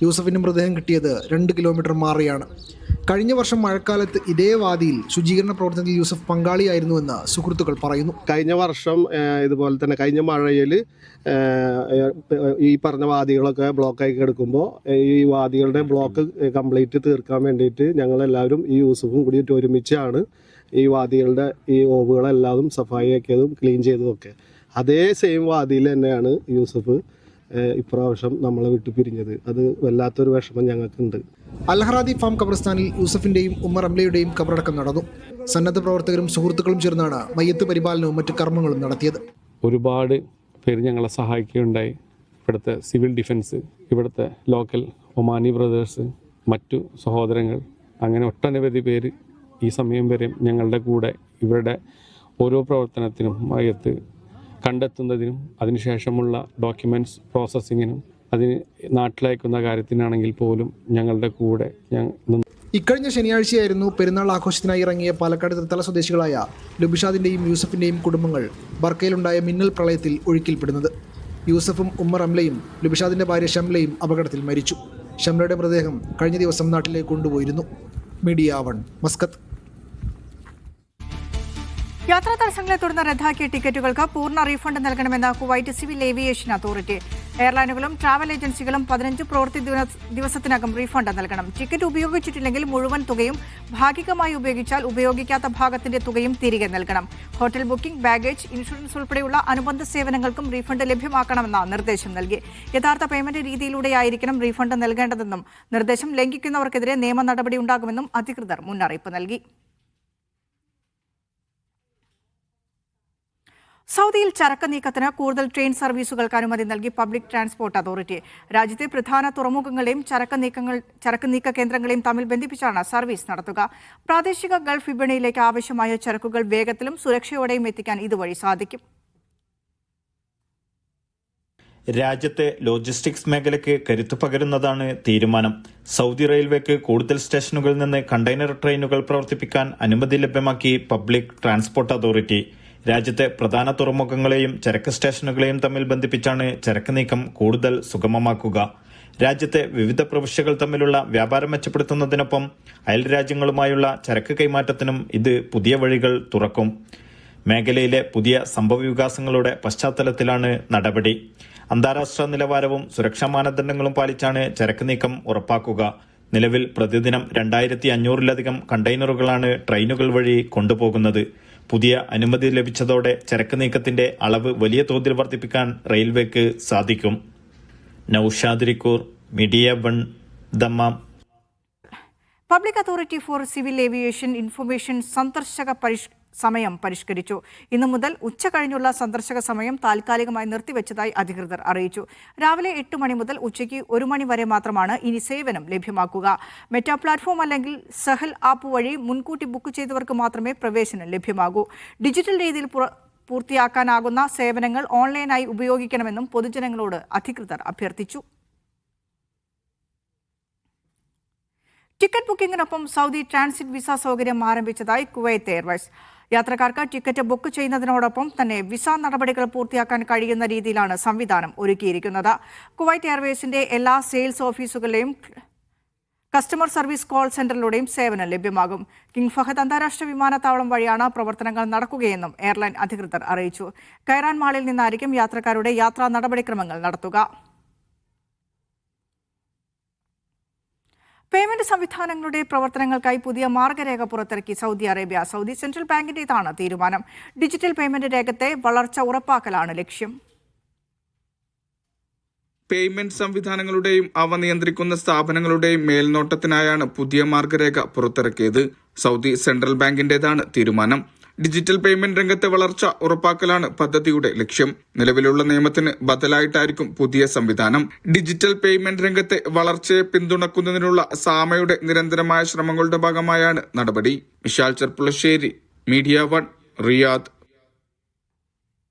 S8: യൂസഫിൻ്റെ മൃതദേഹം കിട്ടിയത് 2 കിലോമീറ്റർ മാറിയാണ്. കഴിഞ്ഞ വർഷം മഴക്കാലത്ത് ഇതേ വാദിയിൽ ശുചീകരണ പ്രവർത്തനത്തിൽ യൂസഫ് പങ്കാളിയായിരുന്നുവെന്ന് സുഹൃത്തുക്കൾ പറയുന്നു.
S9: കഴിഞ്ഞ വർഷം ഇതുപോലെ തന്നെ കഴിഞ്ഞ മഴയിൽ ഈ പറഞ്ഞ വാദികളൊക്കെ ബ്ലോക്കായി കിടക്കുമ്പോൾ ഈ വാദികളുടെ ബ്ലോക്ക് കംപ്ലീറ്റ് തീർക്കാൻ വേണ്ടിയിട്ട് ഞങ്ങളെല്ലാവരും ഈ യൂസഫും കൂടിയിട്ട് ഒരുമിച്ചാണ് ഈ വാദികളുടെ ഈ ഓവുകളെല്ലാതും സഫായി ആക്കിയതും ക്ലീൻ ചെയ്തതുമൊക്കെ. അതേ സെയിം വാദിയിൽ തന്നെയാണ് യൂസഫ് ഇപ്രാവശ്യം നമ്മളെ വിട്ടു പിരിഞ്ഞത്. അത് വല്ലാത്തൊരു വിഷമം ഞങ്ങൾക്കുണ്ട്.
S8: അൽ ഹറാദി ഫാം ഖബർസ്ഥാനിൽ യൂസഫിന്റെയും ഉമ്മ റംലയുടെയും ഖബറടക്കം നടന്നു. സന്നദ്ധ പ്രവർത്തകരും സുഹൃത്തുക്കളും ചേർന്നാണ് മയ്യത്ത് പരിപാലനവും മറ്റു കർമ്മങ്ങളും നടത്തിയത്.
S10: ഒരുപാട് പേര് ഞങ്ങളെ സഹായിക്കുകയുണ്ടായി. ഇവിടുത്തെ സിവിൽ ഡിഫൻസ്, ഇവിടുത്തെ ലോക്കൽ ഒമാനി ബ്രദേഴ്സ്, മറ്റു സഹോദരങ്ങൾ, അങ്ങനെ ഒട്ടനവധി പേര് ഈ സമയം വരെ ഞങ്ങളുടെ കൂടെ ഇവരുടെ ഓരോ പ്രവർത്തനത്തിനും മയ്യത്ത് കണ്ടെത്തുന്നതിനും അതിനുശേഷമുള്ള ഡോക്യുമെൻറ്റ്സ് പ്രോസസ്സിങ്ങിനും അതിന് നാട്ടിലയക്കുന്ന കാര്യത്തിനാണെങ്കിൽ പോലും ഞങ്ങളുടെ കൂടെ
S8: ഇക്കഴിഞ്ഞ ശനിയാഴ്ചയായിരുന്നു പെരുന്നാൾ ആഘോഷത്തിനായി ഇറങ്ങിയ പാലക്കാട് തൃത്തല സ്വദേശികളായ ലുബിഷാദിന്റെയും യൂസഫിന്റെയും കുടുംബങ്ങൾ ബർക്കയിലുണ്ടായ മിന്നൽ പ്രളയത്തിൽ ഒഴുക്കിൽപ്പെടുന്നത്. യൂസഫും ഉമ്മർ അംലയും ലുബിഷാദിന്റെ ഭാര്യ ഷംലയും അപകടത്തിൽ മരിച്ചു. ഷംലയുടെ മൃതദേഹം കഴിഞ്ഞ ദിവസം നാട്ടിലേക്ക് കൊണ്ടുപോയിരുന്നു. Media 1 Muscat.
S1: യാത്രാ തടസ്സങ്ങളെ തുടർന്ന് റദ്ദാക്കിയ ടിക്കറ്റുകൾക്ക് പൂർണ്ണ റീഫണ്ട് നൽകണമെന്ന് കുവൈറ്റ് സിവിൽ ഏവിയേഷൻ അതോറിറ്റി. എയർലൈനുകളും ട്രാവൽ ഏജൻസികളും 15 പ്രവൃത്തി ദിവസത്തിനകം റീഫണ്ട് നൽകണം. ടിക്കറ്റ് ഉപയോഗിച്ചിട്ടില്ലെങ്കിൽ മുഴുവൻ തുകയും, ഭാഗികമായി ഉപയോഗിച്ചാൽ ഉപയോഗിക്കാത്ത ഭാഗത്തിന്റെ തുകയും തിരികെ നൽകണം. ഹോട്ടൽ ബുക്കിംഗ്, ബാഗേജ്, ഇൻഷുറൻസ് ഉൾപ്പെടെയുള്ള അനുബന്ധ സേവനങ്ങൾക്കും റീഫണ്ട് ലഭ്യമാക്കണമെന്ന നിർദ്ദേശം നൽകി. യഥാർത്ഥ പേയ്മെന്റ് രീതിയിലൂടെയായിരിക്കണം റീഫണ്ട് നൽകേണ്ടതെന്നും നിർദ്ദേശം ലംഘിക്കുന്നവർക്കെതിരെ നിയമ നടപടി ഉണ്ടാകുമെന്നും അധികൃതർ മുന്നറിയിപ്പ് നൽകി. സൗദിയിൽ ചരക്ക് നീക്കത്തിന് കൂടുതൽ ട്രെയിൻ സർവീസുകൾക്ക് അനുമതി നൽകി പബ്ലിക് ട്രാൻസ്പോർട്ട് അതോറിറ്റി. രാജ്യത്തെ പ്രധാന തുറമുഖങ്ങളെയും ചരക്ക് നീക്ക കേന്ദ്രങ്ങളെയും തമ്മിൽ ബന്ധിപ്പിച്ചാണ് സർവീസ് നടത്തുക. പ്രാദേശിക ഗൾഫ് വിപണിയിലേക്ക് ആവശ്യമായ ചരക്കുകൾ വേഗത്തിലും സുരക്ഷയോടെയും എത്തിക്കാൻ ഇതുവഴി സാധിക്കും.
S11: രാജ്യത്തെ ലോജിസ്റ്റിക്സ് മേഖലയ്ക്ക് കരുത്തു പകരുന്നതാണ് തീരുമാനം. സൗദി റെയിൽവേക്ക് കൂടുതൽ സ്റ്റേഷനുകളിൽ നിന്ന് കണ്ടെയ്നർ ട്രെയിനുകൾ പ്രവർത്തിപ്പിക്കാൻ അനുമതി ലഭ്യമാക്കി പബ്ലിക് ട്രാൻസ്പോർട്ട് അതോറിറ്റി. രാജ്യത്തെ പ്രധാന തുറമുഖങ്ങളെയും ചരക്ക് സ്റ്റേഷനുകളെയും തമ്മിൽ ബന്ധിപ്പിച്ചാണ് ചരക്ക് നീക്കം കൂടുതൽ സുഗമമാക്കുക. രാജ്യത്തെ വിവിധ പ്രവിശ്യകൾ തമ്മിലുള്ള വ്യാപാരം മെച്ചപ്പെടുത്തുന്നതിനൊപ്പം അയൽ രാജ്യങ്ങളുമായുള്ള ചരക്ക് കൈമാറ്റത്തിനും ഇത് പുതിയ വഴികൾ തുറക്കും. മേഖലയിലെ പുതിയ സംഭവവികാസങ്ങളുടെ പശ്ചാത്തലത്തിലാണ് നടപടി. അന്താരാഷ്ട്ര നിലവാരവും സുരക്ഷാ മാനദണ്ഡങ്ങളും പാലിച്ചാണ് ചരക്ക് നീക്കം ഉറപ്പാക്കുക. നിലവിൽ പ്രതിദിനം 2500-ലധികം കണ്ടെയ്നറുകളാണ് ട്രെയിനുകൾ വഴി കൊണ്ടുപോകുന്നത്. പുതിയ അനുമതി ലഭിച്ചതോടെ ചരക്ക് നീക്കത്തിന്റെ അളവ് വലിയ തോതിൽ വർദ്ധിപ്പിക്കാൻ റെയിൽവേക്ക് സാധിക്കും. Naushad Rikkur, media 1, Dammam.
S1: Public authority for civil aviation information സന്ദർശക സമയം പരിഷ്കരിച്ചു. ഇന്നു മുതൽ ഉച്ച കഴിഞ്ഞുള്ള സന്ദർശക സമയം താൽക്കാലികമായി നിർത്തിവെച്ചതായി അധികൃതർ അറിയിച്ചു. രാവിലെ 8 മണി മുതൽ ഉച്ചയ്ക്ക് 1 മണി വരെ മാത്രമാണ് ഇനി സേവനം ലഭ്യമാക്കുക. മെറ്റാ പ്ലാറ്റ്ഫോം അല്ലെങ്കിൽ സഹൽ ആപ്പ് വഴി മുൻകൂട്ടി ബുക്ക് ചെയ്തവർക്ക് മാത്രമേ പ്രവേശനം ലഭ്യമാകൂ. ഡിജിറ്റൽ രീതിയിൽ പൂർത്തിയാക്കാനാകുന്ന സേവനങ്ങൾ ഓൺലൈനായി ഉപയോഗിക്കണമെന്നും പൊതുജനങ്ങളോട് അധികൃതർ അഭ്യർത്ഥിച്ചു. ടിക്കറ്റ് ബുക്കിംഗിനൊപ്പം സൗദി ട്രാൻസിറ്റ് വിസ സൗകര്യം ആരംഭിച്ചതായി കുവൈത്ത് എയർവേസ്. യാത്രക്കാർക്ക് ടിക്കറ്റ് ബുക്ക് ചെയ്യുന്നതിനോടൊപ്പം തന്നെ വിസ നടപടികൾ പൂർത്തിയാക്കാൻ കഴിയുന്ന രീതിയിലാണ് സംവിധാനം ഒരുക്കിയിരിക്കുന്നത്. കുവൈറ്റ് എയർവേസിന്റെ എല്ലാ സെയിൽസ് ഓഫീസുകളിലെയും കസ്റ്റമർ സർവീസ് കോൾ സെന്ററിലൂടെയും സേവനം ലഭ്യമാകും. കിങ് ഫഹദ് അന്താരാഷ്ട്ര വിമാനത്താവളം വഴിയാണ് പ്രവർത്തനങ്ങൾ നടക്കുകയെന്നും എയർലൈൻ അധികൃതർ അറിയിച്ചു. കൈറാൻ മാളിൽ നിന്നായിരിക്കും യാത്രക്കാരുടെ യാത്രാ നടപടിക്രമങ്ങൾ നടത്തുക. പേയ്മെന്റ് സംവിധാനങ്ങളുടെ പ്രവർത്തനങ്ങൾക്കായി പുതിയ മാർഗരേഖ പുറത്തിറക്കി സൗദി അറേബ്യ. സൗദി സെൻട്രൽ ബാങ്കിന്റേതാണ് തീരുമാനം. ഡിജിറ്റൽ പേയ്മെന്റ് രംഗത്തെ വളർച്ച ഉറപ്പാക്കലാണ് ലക്ഷ്യം.
S7: പേയ്മെന്റ് സംവിധാനങ്ങളുടെയും അവ നിയന്ത്രിക്കുന്ന സ്ഥാപനങ്ങളുടെയും മേൽനോട്ടത്തിനായാണ് പുതിയ മാർഗരേഖ പുറത്തിറക്കിയത്. സൗദി സെൻട്രൽ ബാങ്കിന്റേതാണ് തീരുമാനം. ഡിജിറ്റൽ പേയ്മെന്റ് രംഗത്തെ വളർച്ച ഉറപ്പാക്കലാണ് പദ്ധതിയുടെ ലക്ഷ്യം. നിലവിലുള്ള നിയമത്തിന് ബദലായിട്ടായിരിക്കും പുതിയ സംവിധാനം. ഡിജിറ്റൽ പേയ്മെന്റ് രംഗത്തെ വളർച്ചയെ പിന്തുണക്കുന്നതിനുള്ള സാമയുടെ നിരന്തരമായ ശ്രമങ്ങളുടെ ഭാഗമായാണ് നടപടി. Vishal Cherpulassery, media 1, Riyadh.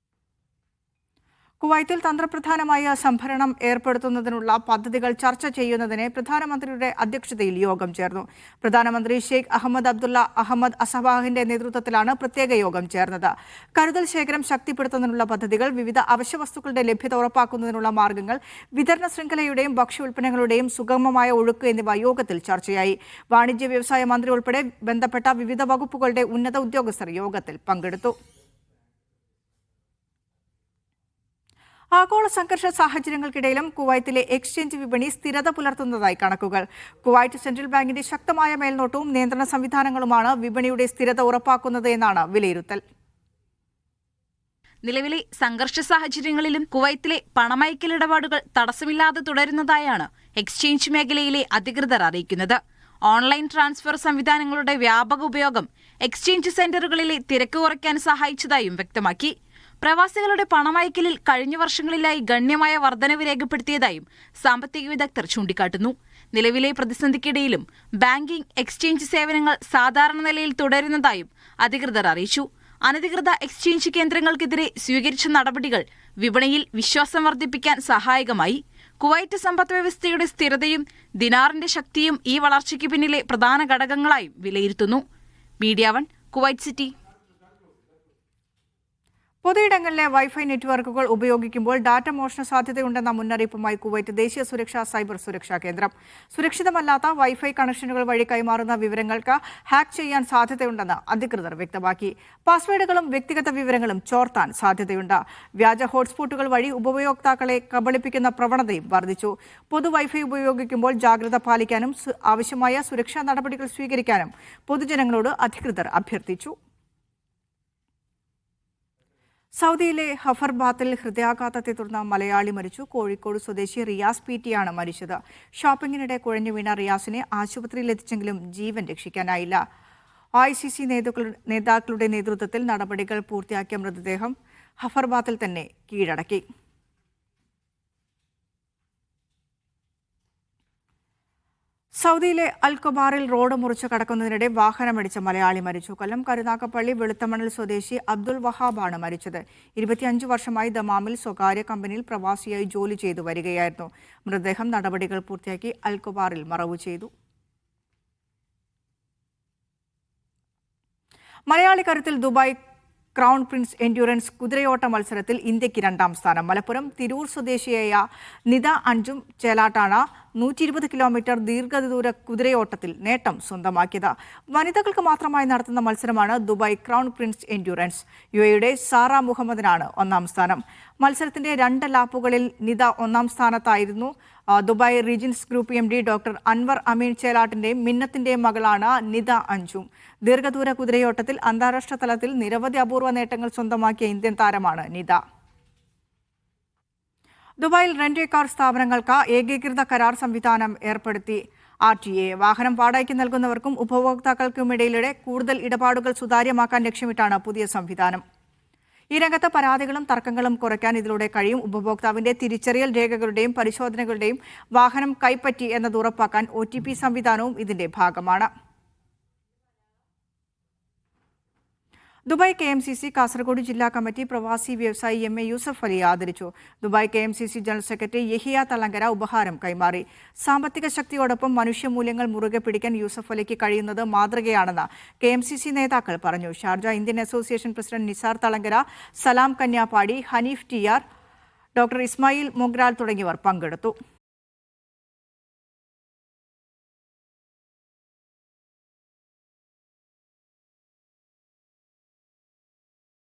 S1: കുവൈത്തിൽ തന്ത്രപ്രധാനമായ സംഭരണം ഏർപ്പെടുത്തുന്നതിനുള്ള പദ്ധതികൾ ചർച്ച ചെയ്യുന്നതിന് പ്രധാനമന്ത്രിയുടെ അധ്യക്ഷതയിൽ യോഗം ചേർന്നു. പ്രധാനമന്ത്രി ഷെയ്ഖ് അഹമ്മദ് അബ്ദുള്ള അഹമ്മദ് അസബാഹിന്റെ നേതൃത്വത്തിലാണ് പ്രത്യേക യോഗം ചേർന്നത്. കരുതൽ ശേഖരം ശക്തിപ്പെടുത്തുന്നതിനുള്ള പദ്ധതികൾ, വിവിധ അവശ്യവസ്തുക്കളുടെ ലഭ്യത ഉറപ്പാക്കുന്നതിനുള്ള മാർഗങ്ങൾ, വിതരണ ശൃംഖലയുടെയും ഭക്ഷ്യ ഉൽപ്പന്നങ്ങളുടെയും സുഗമമായ ഒഴുക്ക് എന്നിവ യോഗത്തിൽ ചർച്ചയായി. വാണിജ്യ വ്യവസായ മന്ത്രി ഉൾപ്പെടെ ബന്ധപ്പെട്ട വിവിധ വകുപ്പുകളുടെ ഉന്നത ഉദ്യോഗസ്ഥർ യോഗത്തിൽ പങ്കെടുത്തു. ആഗോള സംഘർഷ സാഹചര്യങ്ങൾക്കിടയിലും കുവൈത്തിലെ എക്സ്ചേഞ്ച് വിപണി സ്ഥിരത പുലർത്തുന്നതായി കണക്കുകൾ. കുവൈറ്റ് സെൻട്രൽ ബാങ്കിന്റെ ശക്തമായ മേൽനോട്ടവും നിയന്ത്രണ സംവിധാനങ്ങളുമാണ് വിപണിയുടെ സ്ഥിരത ഉറപ്പാക്കുന്നത് എന്നാണ് വിലയിരുത്തൽ.
S12: നിലവിലെ സംഘർഷ സാഹചര്യങ്ങളിലും കുവൈത്തിലെ പണമയക്കൽ ഇടപാടുകൾ തടസ്സമില്ലാതെ തുടരുന്നതായാണ് എക്സ്ചേഞ്ച് മേഖലയിലെ അധികൃതർ അറിയിക്കുന്നത്. ഓൺലൈൻ ട്രാൻസ്ഫർ സംവിധാനങ്ങളുടെ വ്യാപക ഉപയോഗം എക്സ്ചേഞ്ച് സെന്ററുകളിലെ തിരക്ക് കുറയ്ക്കാൻ സഹായിച്ചതായും വ്യക്തമാക്കി. പ്രവാസികളുടെ പണമയക്കലിൽ കഴിഞ്ഞ വർഷങ്ങളിലായി ഗണ്യമായ വർധനവ് രേഖപ്പെടുത്തിയതായും സാമ്പത്തിക വിദഗ്ധർ ചൂണ്ടിക്കാട്ടുന്നു. നിലവിലെ പ്രതിസന്ധിക്കിടയിലും ബാങ്കിംഗ്, എക്സ്ചേഞ്ച് സേവനങ്ങൾ സാധാരണ നിലയിൽ തുടരുന്നതായും അധികൃതർ അറിയിച്ചു. അനധികൃത എക്സ്ചേഞ്ച് കേന്ദ്രങ്ങൾക്കെതിരെ സ്വീകരിച്ച നടപടികൾ വിപണിയിൽ വിശ്വാസം വർദ്ധിപ്പിക്കാൻ സഹായകമായി. കുവൈറ്റ് സമ്പദ്വ്യവസ്ഥയുടെ സ്ഥിരതയും ദിനാറിന്റെ ശക്തിയും ഈ വളർച്ചയ്ക്ക് പിന്നിലെ പ്രധാന ഘടകങ്ങളായും വിലയിരുത്തുന്നു. Media 1 Kuwait city.
S1: പൊതുയിടങ്ങളിലെ വൈഫൈ നെറ്റ്വർക്കുകൾ ഉപയോഗിക്കുമ്പോൾ ഡാറ്റ മോഷണ സാധ്യതയുണ്ടെന്ന മുന്നറിയിപ്പുമായി കുവൈറ്റ് ദേശീയ സുരക്ഷാ സൈബർ സുരക്ഷാ കേന്ദ്രം. സുരക്ഷിതമല്ലാത്ത വൈഫൈ കണക്ഷനുകൾ വഴി കൈമാറുന്ന വിവരങ്ങൾക്ക് ഹാക്ക് ചെയ്യാൻ സാധ്യതയുണ്ടെന്ന് അധികൃതർ വ്യക്തമാക്കി. പാസ്വേഡുകളും വ്യക്തിഗത വിവരങ്ങളും ചോർത്താൻ സാധ്യതയുണ്ട്. വ്യാജ ഹോട്ട്സ്പോട്ടുകൾ വഴി ഉപയോക്താക്കളെ കബളിപ്പിക്കുന്ന പ്രവണതയും വർദ്ധിച്ചു. പൊതു വൈഫൈ ഉപയോഗിക്കുമ്പോൾ ജാഗ്രത പാലിക്കാനും ആവശ്യമായ സുരക്ഷാ നടപടികൾ സ്വീകരിക്കാനും പൊതുജനങ്ങളോട് അധികൃതർ അഭ്യർത്ഥിച്ചു. സൗദിയിലെ ഹഫർബാത്തിൽ ഹൃദയാഘാതത്തെ തുടർന്ന് മലയാളി മരിച്ചു. കോഴിക്കോട് സ്വദേശി റിയാസ് പീറ്റിയാണ് മരിച്ചത്. ഷോപ്പിംഗിനിടെ കുഴഞ്ഞു വീണ റിയാസിനെ ആശുപത്രിയിൽ എത്തിച്ചെങ്കിലും ജീവൻ രക്ഷിക്കാനായില്ല. ICC നേതാക്കളുടെ നേതൃത്വത്തിൽ നടപടികൾ പൂർത്തിയാക്കിയ മൃതദേഹം ഹഫർബാത്തിൽ തന്നെ കീഴടക്കി. സൗദിയിലെ അൽഖബാറിൽ റോഡ് മുറിച്ച് കടക്കുന്നതിനിടെ വാഹനമിടിച്ച മലയാളി മരിച്ചു. കൊല്ലം കരുനാഗപ്പള്ളി വെളുത്തമണൽ സ്വദേശി അബ്ദുൾ വഹാബാണ് മരിച്ചത്. 25 വർഷമായി ദമാമിൽ സ്വകാര്യ കമ്പനിയിൽ പ്രവാസിയായി ജോലി ചെയ്തു വരികയായിരുന്നു. മൃതദേഹം നടപടികൾ പൂർത്തിയാക്കി അൽഖബാറിൽ മറവു ചെയ്തു. മലയാളി കരുത്തിൽ ദുബായ് ക്രൗൺ പ്രിൻസ് എൻഡ്യൂറൻസ് കുതിരയോട്ട മത്സരത്തിൽ ഇന്ത്യക്ക് 2ാം സ്ഥാനം. മലപ്പുറം തിരൂർ സ്വദേശിയായ നിത അഞ്ചും ചേലാട്ടാണ് 120 കിലോമീറ്റർ ദീർഘദൂര കുതിരയോട്ടത്തിൽ നേട്ടം സ്വന്തമാക്കിയത്. വനിതകൾക്ക് മാത്രമായി നടത്തുന്ന മത്സരമാണ് ദുബായ് ക്രൗൺ പ്രിൻസ് എൻഡ്യൂറൻസ്. UAEയുടെ സാറ മുഹമ്മദിനാണ് 1ാം സ്ഥാനം. മത്സരത്തിന്റെ 2 ലാപ്പുകളിൽ നിത 1ാം സ്ഥാനത്തായിരുന്നു. Dubai Regency group MD doctor Anwar Ameen ചേലാട്ടിന്റെയും മിന്നത്തിന്റെയും മകളാണ് നിത അഞ്ചും. ദീർഘദൂര കുതിരയോട്ടത്തിൽ അന്താരാഷ്ട്ര തലത്തിൽ നിരവധി അപൂർവ നേട്ടങ്ങൾ സ്വന്തമാക്കിയ ഇന്ത്യൻ താരമാണ് നിത. ദുബായിൽ റെന്റ് കാർ സ്ഥാപനങ്ങൾക്ക് ഏകീകൃത കരാർ സംവിധാനം ഏർപ്പെടുത്തി RTA. വാഹനം വാടകയ്ക്ക് നൽകുന്നവർക്കും ഉപഭോക്താക്കൾക്കുമിടയിലെ കൂടുതൽ ഇടപാടുകൾ സുതാര്യമാക്കാൻ ലക്ഷ്യമിട്ടാണ് പുതിയ സംവിധാനം. ഈ രംഗത്ത് പരാതികളും തർക്കങ്ങളും കുറയ്ക്കാൻ ഇതിലൂടെ കഴിയും. ഉപഭോക്താവിന്റെ തിരിച്ചറിയൽ രേഖകളുടെയും പരിശോധനകളുടെയും വാഹനം കൈപ്പറ്റി എന്നത് ഉറപ്പാക്കാൻ OTP സംവിധാനവും ഇതിന്റെ ഭാഗമാണ്. ദുബായ് KMCC കാസർഗോഡ് ജില്ലാ കമ്മിറ്റി പ്രവാസി വ്യവസായി MA യൂസഫ് അലിയെ ആദരിച്ചു. Dubai KMCC general secretary Yahya Thalangara ഉപഹാരം കൈമാറി. സാമ്പത്തിക ശക്തിയോടൊപ്പം മനുഷ്യമൂല്യങ്ങൾ മുറുകെ പിടിക്കാൻ യൂസഫ് അലിക്ക് കഴിയുന്നത് മാതൃകയാണെന്ന് KMCC നേതാക്കൾ പറഞ്ഞു. Sharjah Indian association president Nisar Thalangara, Salam Kanyapady, Haneef TR, doctor Ismail Mogral തുടങ്ങിയവർ പങ്കെടുത്തു.